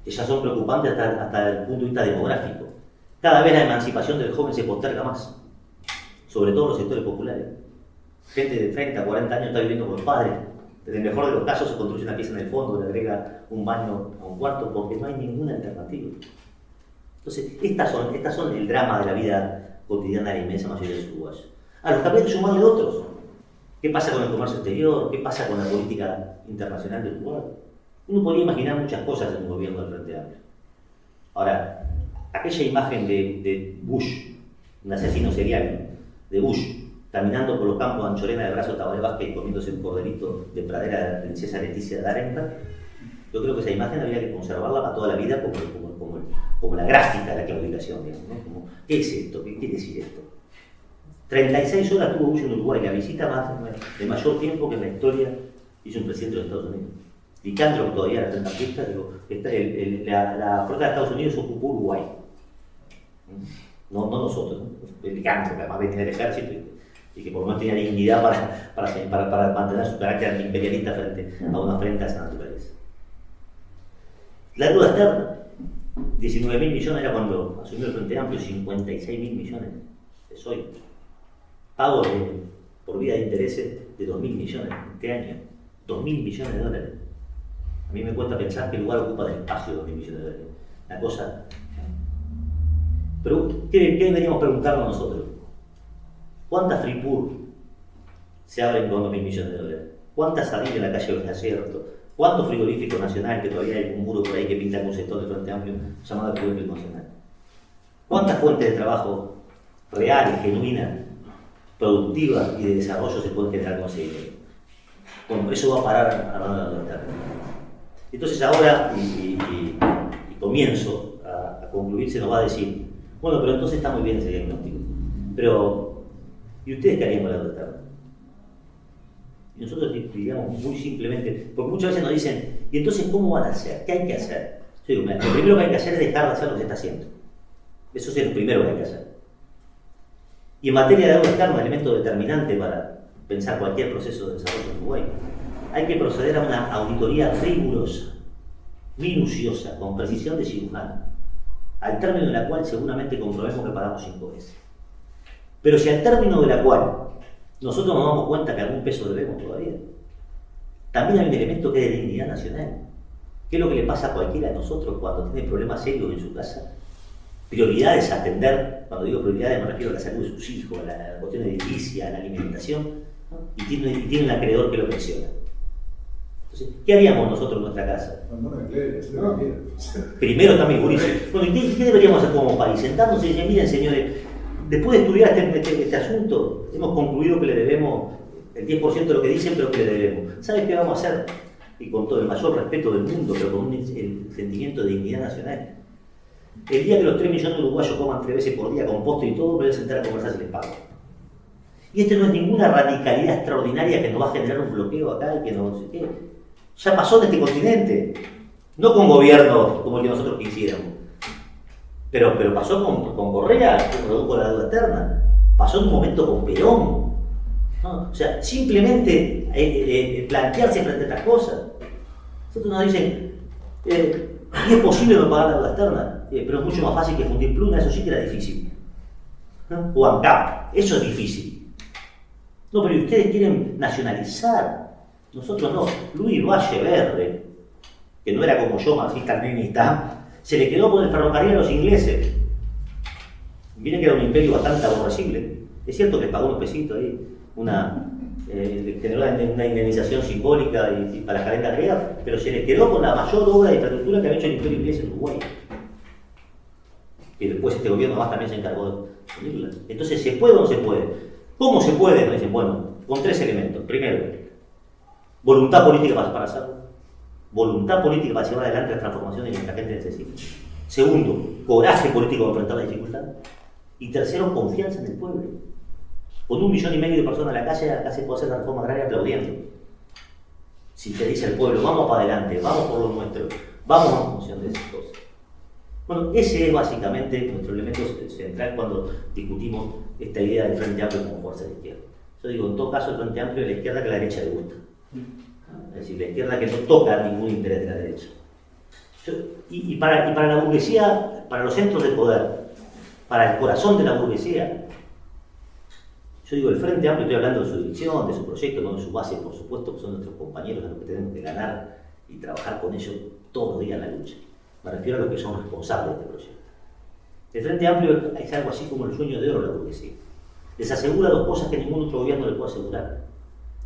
que ya son preocupantes hasta el punto de vista demográfico. Cada vez la emancipación del joven se posterga más, sobre todo en los sectores populares. Gente de 30, 40 años está viviendo con los padres. En el mejor de los casos se construye una pieza en el fondo, le agrega un baño a un cuarto, porque no hay ninguna alternativa. Entonces, estas son el drama de la vida cotidiana de la inmensa mayoría de los uruguayos. A los que habría que sumarle otros. ¿Qué pasa con el comercio exterior? ¿Qué pasa con la política internacional del Uruguay? Uno podría imaginar muchas cosas en un gobierno del Frente Amplio. Ahora, aquella imagen de Bush, un asesino serial, de Bush, caminando por los campos de Anchorena de Brazo Tabaré Vázquez comiéndose un corderito de pradera de la princesa Leticia de Arenberg, yo creo que esa imagen habría que conservarla para toda la vida como la gráfica de la claudicación, digamos, ¿no? Como, ¿qué es esto? ¿Qué quiere decir esto? 36 horas tuvo Bush en Uruguay, la visita de mayor tiempo que en la historia hizo un presidente de los Estados Unidos. Licandro, que todavía era centrocampista, la flota de Estados Unidos ocupó Uruguay. No nosotros, ¿no? Licandro, que además venía del ejército y que por lo menos tenía dignidad para mantener su carácter imperialista frente a una afrenta a esa naturaleza. La deuda externa, 19.000 millones era cuando asumió el Frente Amplio, 56.000 millones es hoy. Pago por vía de intereses de 2.000 millones este año, 2.000 millones de dólares. A mí me cuesta pensar que el lugar ocupa del espacio de 2.000 millones de dólares. Una cosa. Pero, ¿qué deberíamos preguntarnos nosotros? ¿Cuántas Fripur se abren con 2.000 millones de dólares? ¿Cuántas salidas en la calle del desierto? ¿Cuántos frigoríficos nacionales, que todavía hay un muro por ahí que pinta con un sector del Frente Amplio llamado frigorífico nacional? ¿Cuántas fuentes de trabajo reales, genuinas, productivas y de desarrollo se pueden generar con ese dinero? Bueno, eso va a parar a la deuda externa. Entonces ahora, y comienzo a concluir, se nos va a decir, bueno, pero entonces está muy bien ese diagnóstico, pero ¿y ustedes qué harían con la deuda externa? Y nosotros diríamos muy simplemente, porque muchas veces nos dicen, ¿y entonces cómo van a hacer? ¿Qué hay que hacer? Yo digo, mira, lo primero que hay que hacer es dejar de hacer lo que se está haciendo. Eso es lo primero que hay que hacer. Y en materia de deuda externa, elemento determinante para pensar cualquier proceso de desarrollo en Uruguay, hay que proceder a una auditoría rigurosa, minuciosa, con precisión de cirujano, al término de la cual seguramente comprobemos que pagamos 5 veces. Pero si al término de la cual nosotros nos damos cuenta que algún peso debemos todavía, también hay un elemento que es de dignidad nacional. ¿Qué es lo que le pasa a cualquiera de nosotros cuando tiene problemas serios en su casa? Prioridades a atender, cuando digo prioridades me refiero a la salud de sus hijos, a la cuestión edilicia, a la alimentación, ¿no? y tiene un acreedor que lo presiona. Entonces, ¿qué haríamos nosotros en nuestra casa? Primero está mi juicio. Bueno, ¿y qué deberíamos hacer como país? Sentarnos y decir, miren señores, después de estudiar este asunto, hemos concluido que le debemos el 10% de lo que dicen, pero que le debemos. ¿Sabes qué vamos a hacer? Y con todo el mayor respeto del mundo, pero con el sentimiento de dignidad nacional. El día que los 3 millones de uruguayos coman 3 veces por día con postre y todo, me voy a sentar a conversar si les pago. Y esto no es ninguna radicalidad extraordinaria que nos va a generar un bloqueo acá y que no sé qué. Ya pasó en este continente. No con gobiernos como el que nosotros quisiéramos. Pero pasó con Correa, que produjo la deuda externa. Pasó en un momento con Perón. ¿No? O sea, simplemente plantearse frente a estas cosas. Nosotros nos dicen, ¿y es posible no pagar la deuda externa? Pero es mucho más fácil que fundir pluma, eso sí que era difícil. ¿No? O ANCAP, eso es difícil. No, pero ustedes quieren nacionalizar. Nosotros no. Luis Valle Verde, que no era como yo, marxista-leninista, se le quedó con el ferrocarril a los ingleses. Miren que era un imperio bastante aborrecible. Es cierto que pagó unos pesitos ahí, generó una indemnización simbólica y para la cadena griega, pero se le quedó con la mayor obra de infraestructura que había hecho el imperio inglés en Uruguay. Y después este gobierno más también se encargó de unirla. Entonces, ¿se puede o no se puede? ¿Cómo se puede? Me dicen, bueno, con 3 elementos. Primero, voluntad política para hacerlo. Voluntad política para llevar adelante las transformaciones que nuestra gente necesita. Segundo, coraje político para enfrentar la dificultad. Y tercero, confianza en el pueblo. Con 1,5 millones de personas en la calle, acá se puede hacer la reforma agraria aplaudiendo. Si te dice el pueblo, vamos para adelante, vamos por lo nuestro, vamos en función de esas cosas. Bueno, ese es básicamente nuestro elemento central cuando discutimos esta idea del Frente Amplio como fuerza de izquierda. Yo digo, en todo caso, el Frente Amplio es la izquierda que a la derecha le gusta. Es decir, la izquierda que no toca ningún interés de la derecha. Y para la burguesía, para los centros de poder, para el corazón de la burguesía, yo digo, el Frente Amplio, estoy hablando de su dirección, de su proyecto, no de su base, por supuesto, que son nuestros compañeros a los que tenemos que ganar y trabajar con ellos todos los días en la lucha. Me refiero a los que son responsables de este proyecto. El Frente Amplio es algo así como el sueño de oro de la burguesía. Les asegura dos cosas que ningún otro gobierno le puede asegurar: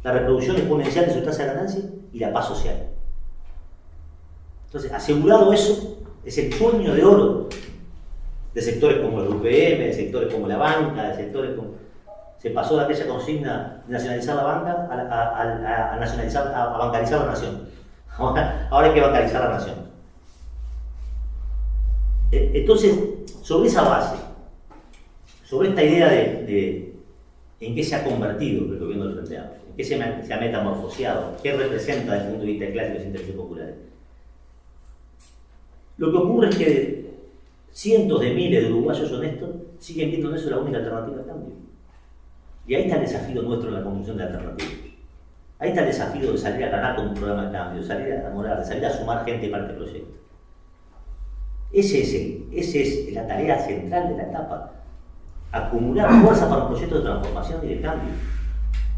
la reproducción exponencial de su tasa de ganancia y la paz social. Entonces, asegurado eso, es el sueño de oro de sectores como el UPM, de sectores como la banca, de sectores como... Se pasó de aquella consigna de nacionalizar la banca a bancarizar la nación. Ahora hay que bancarizar la nación. Entonces, sobre esa base, sobre esta idea de en qué se ha convertido el gobierno del Frente Amplio, en qué se ha metamorfoseado, qué representa desde el punto de vista de clase los intereses populares, lo que ocurre es que cientos de miles de uruguayos honestos siguen viendo en eso la única alternativa al cambio. Y ahí está el desafío nuestro en la construcción de alternativas. Ahí está el desafío de salir a ganar con un programa de cambio, de salir a enamorar, de salir a sumar gente para este proyecto. Esa es la tarea central de la etapa. Acumular fuerza para un proyecto de transformación y de cambio.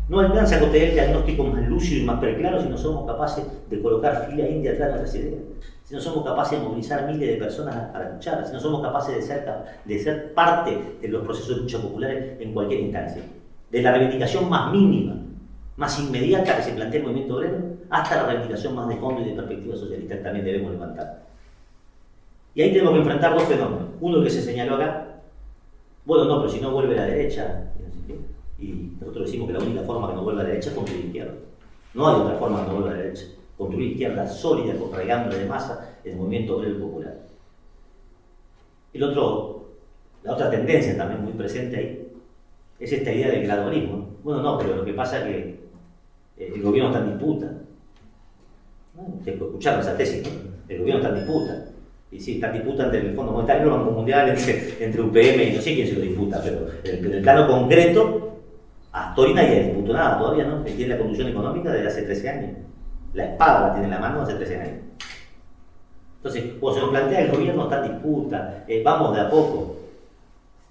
No alcanza con tener el diagnóstico más lúcido y más preclaro si no somos capaces de colocar fila india atrás de nuestras ideas, si no somos capaces de movilizar miles de personas para luchar, si no somos capaces de ser parte de los procesos de lucha populares en cualquier instancia. De la reivindicación más mínima, más inmediata que se plantea el movimiento obrero, hasta la reivindicación más de fondo y de perspectiva socialista que también debemos levantar. Y ahí tenemos que enfrentar dos fenómenos. Uno que se señaló acá: bueno, no, pero si no vuelve la derecha, y nosotros decimos que la única forma que no vuelva a la derecha es construir izquierda. No hay otra forma que no vuelva a la derecha. Construir izquierda sólida, con raigambre de masa en el movimiento obrero popular. La otra tendencia también muy presente ahí es esta idea del gradualismo. Bueno, no, pero lo que pasa es que el gobierno está en disputa. Escucharon esa tesis, ¿no? El gobierno está en disputa. Y sí, está en disputa entre el Fondo Monetario y el Banco Mundial, entre UPM y no sé quién se lo disputa, pero en el plano concreto, hasta hoy nadie disputó nada todavía, ¿no? Él tiene la conducción económica desde hace 13 años. La espada la tiene en la mano hace 13 años. Entonces, cuando se nos plantea el gobierno está en disputa, vamos de a poco.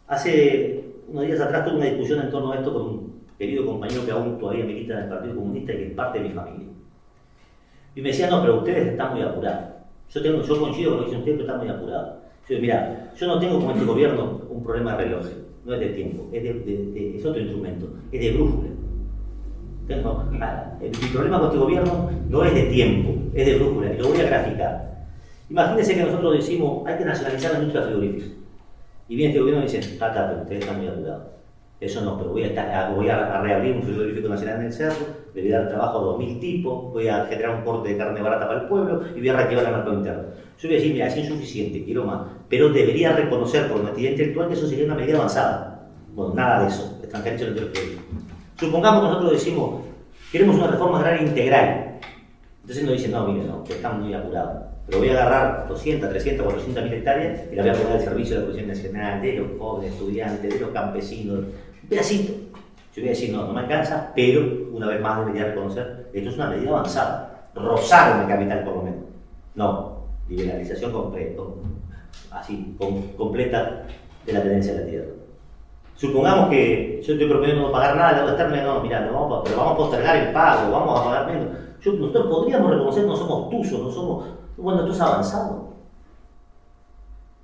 Hace unos días atrás tuve una discusión en torno a esto con un querido compañero que aún todavía milita en el Partido Comunista y que es parte de mi familia. Y me decía, no, pero ustedes están muy apurados. Yo coincido con lo que dicen ustedes, pero están muy apurados. Yo digo, mira, yo no tengo con este gobierno un problema de reloj, no es de tiempo, es otro instrumento, es de brújula. Mi problema con este gobierno no es de tiempo, es de brújula, y lo voy a graficar. Imagínense que nosotros decimos, hay que nacionalizar la industria frigorífica. Y viene este gobierno y dice, pero ustedes están muy apurados. Eso no, pero voy a reabrir un frigorífico nacional en el Cerro, le voy a dar trabajo a 2.000 tipos, voy a generar un corte de carne barata para el pueblo y voy a reactivar el mercado interno. Yo voy a decir, mira, es insuficiente, quiero más, pero debería reconocer por honestidad intelectual que eso sería una medida avanzada. Bueno, nada de eso, extranjería en el frigorífico. Supongamos que nosotros decimos, queremos una reforma agraria integral. Entonces nos dicen, no, mire, no, que están muy apurados. Pero voy a agarrar 200, 300, 400 mil hectáreas y la voy a poner al servicio de la producción nacional, de los jóvenes estudiantes, de los campesinos, un pedacito. Yo voy a decir, no me alcanza, pero una vez más debería reconocer, esto es una medida avanzada, rozar el capital por lo menos. No, liberalización completa de la tenencia de la tierra. Supongamos que yo estoy proponiendo no pagar nada, la deuda externa, no, mira, pero vamos a postergar el pago, vamos a pagar menos. Nosotros podríamos reconocer que no somos tuzos, no somos... Bueno, esto es avanzado.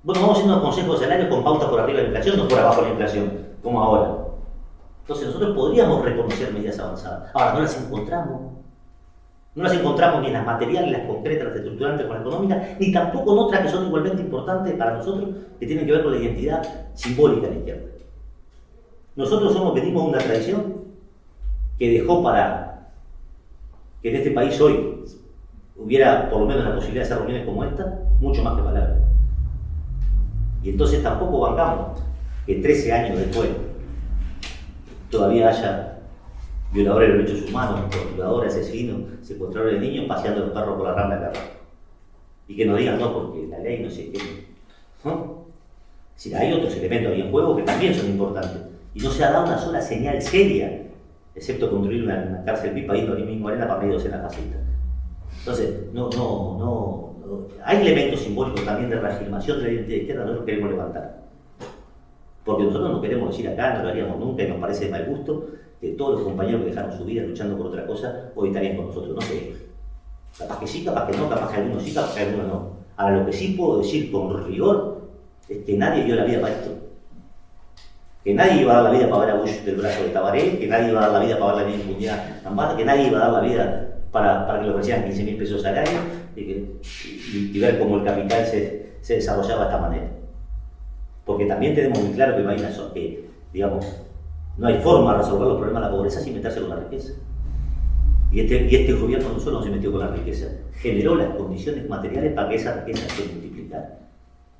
Bueno, vamos haciendo unos consejos de salario con pauta por arriba de la inflación, no por abajo de la inflación, como ahora. Entonces nosotros podríamos reconocer medidas avanzadas. Ahora, no las encontramos. No las encontramos ni en las materiales, las concretas, las estructurantes con la económica, ni tampoco en otras que son igualmente importantes para nosotros, que tienen que ver con la identidad simbólica de la izquierda. Nosotros venimos de una tradición que dejó para que en este país hoy hubiera por lo menos la posibilidad de hacer reuniones como esta, mucho más que palabras. Y entonces tampoco bancamos que 13 años después todavía haya violadores de derechos humanos, torturadores, asesinos, secuestradores de niños paseando los perros por la rambla de la Rambla. Y que nos digan no, porque la ley no sé qué. ¿No? Si hay otros elementos ahí en juego que también son importantes. Y no se ha dado una sola señal seria excepto construir una cárcel pipa y mismo arena para medio docena fascista. Entonces, hay elementos simbólicos también de reafirmación de la identidad izquierda, nosotros queremos levantar. Porque nosotros no queremos decir acá, no lo haríamos nunca y nos parece de mal gusto, que todos los compañeros que dejaron su vida luchando por otra cosa hoy estarían con nosotros, no queremos. Capaz que sí, capaz que no, capaz que algunos sí, capaz que algunos no. Ahora, lo que sí puedo decir con rigor es que nadie dio la vida para esto. Que nadie iba a dar la vida para ver a Bush del brazo de Tabaré, que nadie iba a dar la vida para ver la vida impunidad Gambata, que nadie iba a dar la vida para que le ofrecieran 15.000 pesos salario y ver cómo el capital se desarrollaba de esta manera. Porque también tenemos muy claro que digamos, no hay forma de resolver los problemas de la pobreza sin meterse con la riqueza. Y este gobierno no solo no se metió con la riqueza, generó las condiciones materiales para que esa riqueza se multiplicara.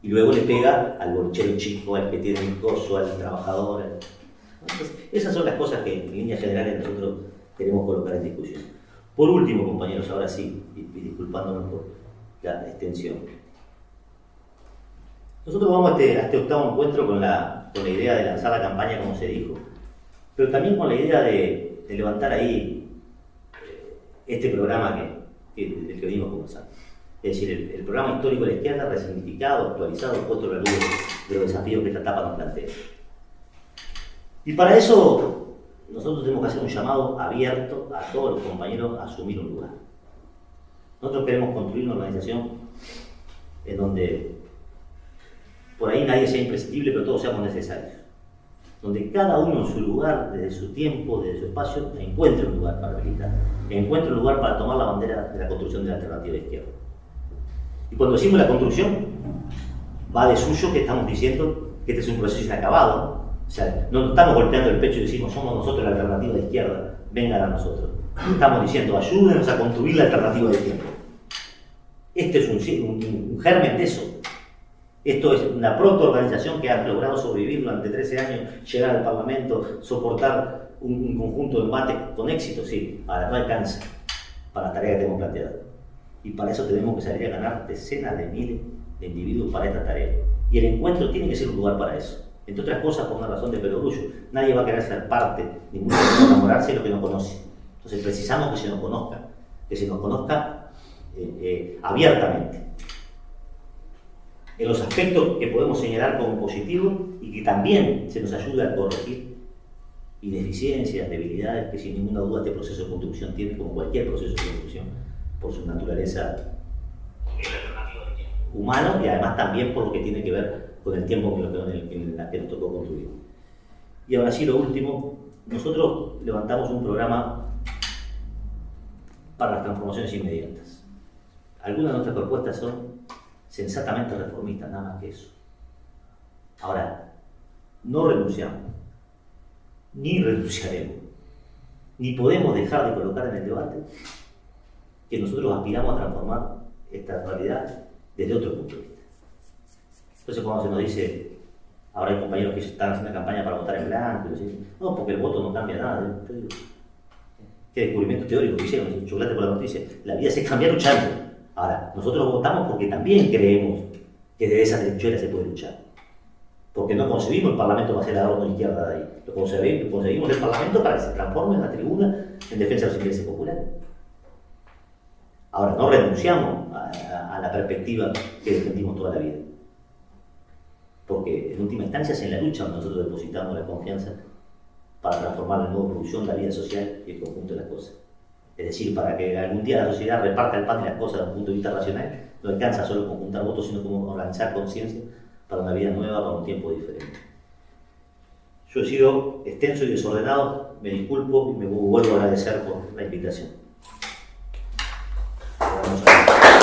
Y luego le pega al bolchero chico, al que tiene un coso, al trabajador. Entonces, esas son las cosas que en líneas generales nosotros queremos colocar en discusión. Por último, compañeros, ahora sí, y disculpándonos por la extensión. Nosotros vamos a este octavo encuentro con la idea de lanzar la campaña, como se dijo, pero también con la idea de levantar ahí este programa del que venimos conversando. Es decir, el programa histórico de la izquierda, resignificado, actualizado, puesto a la luz de los desafíos que esta etapa nos plantea. Y para eso, nosotros tenemos que hacer un llamado abierto a todos los compañeros a asumir un lugar. Nosotros queremos construir una organización en donde por ahí nadie sea imprescindible, pero todos seamos necesarios. Donde cada uno en su lugar, desde su tiempo, desde su espacio, encuentre un lugar para militar, encuentre un lugar para tomar la bandera de la construcción de la alternativa de izquierda. Y cuando decimos la construcción, va de suyo que estamos diciendo que este es un proceso inacabado. O sea, no estamos golpeando el pecho y decimos somos nosotros la alternativa de izquierda, vengan a nosotros. Estamos diciendo ayúdenos a construir la alternativa de izquierda. Este es un germen de eso. Esto es una protoorganización que ha logrado sobrevivir durante 13 años, llegar al Parlamento, soportar un conjunto de embates con éxito, sí, ahora no alcanza para la tarea que tenemos planteada. Y para eso tenemos que salir a ganar decenas de miles de individuos para esta tarea. Y el encuentro tiene que ser un lugar para eso. Entre otras cosas, por una razón de perogrullo. Nadie va a querer ser parte, ni mucho menos enamorarse de lo que no conoce. Entonces precisamos que se nos conozca abiertamente. En los aspectos que podemos señalar como positivos y que también se nos ayude a corregir ineficiencias, debilidades que sin ninguna duda este proceso de construcción tiene, como cualquier proceso de construcción, por su naturaleza humano y además también por lo que tiene que ver con el tiempo en el que nos tocó construir. Y ahora sí, lo último, nosotros levantamos un programa para las transformaciones inmediatas. Algunas de nuestras propuestas son sensatamente reformistas, nada más que eso. Ahora, no renunciamos, ni renunciaremos, ni podemos dejar de colocar en el debate que nosotros aspiramos a transformar esta realidad desde otro punto de vista. Entonces cuando se nos dice, ahora hay compañeros que están haciendo campaña para votar en blanco, y dicen, no, porque el voto no cambia nada. Yo digo, ¿qué descubrimiento teórico que hicieron? El chocolate por la noticia. La vida se cambia luchando. Ahora, nosotros votamos porque también creemos que desde esa trinchera se puede luchar. Porque no concebimos el Parlamento para hacer la orden izquierda de ahí. Lo concebimos el Parlamento para que se transforme en la tribuna en defensa de los intereses populares. Ahora, no renunciamos a la perspectiva que defendimos toda la vida. Porque en última instancia es en la lucha donde nosotros depositamos la confianza para transformar la nueva producción, la vida social y el conjunto de las cosas. Es decir, para que algún día la sociedad reparta el pan y las cosas desde un punto de vista racional, no alcanza solo con juntar votos, sino como organizar conciencia para una vida nueva, para un tiempo diferente. Yo he sido extenso y desordenado, me disculpo y me vuelvo a agradecer por la invitación. Vamos a ver.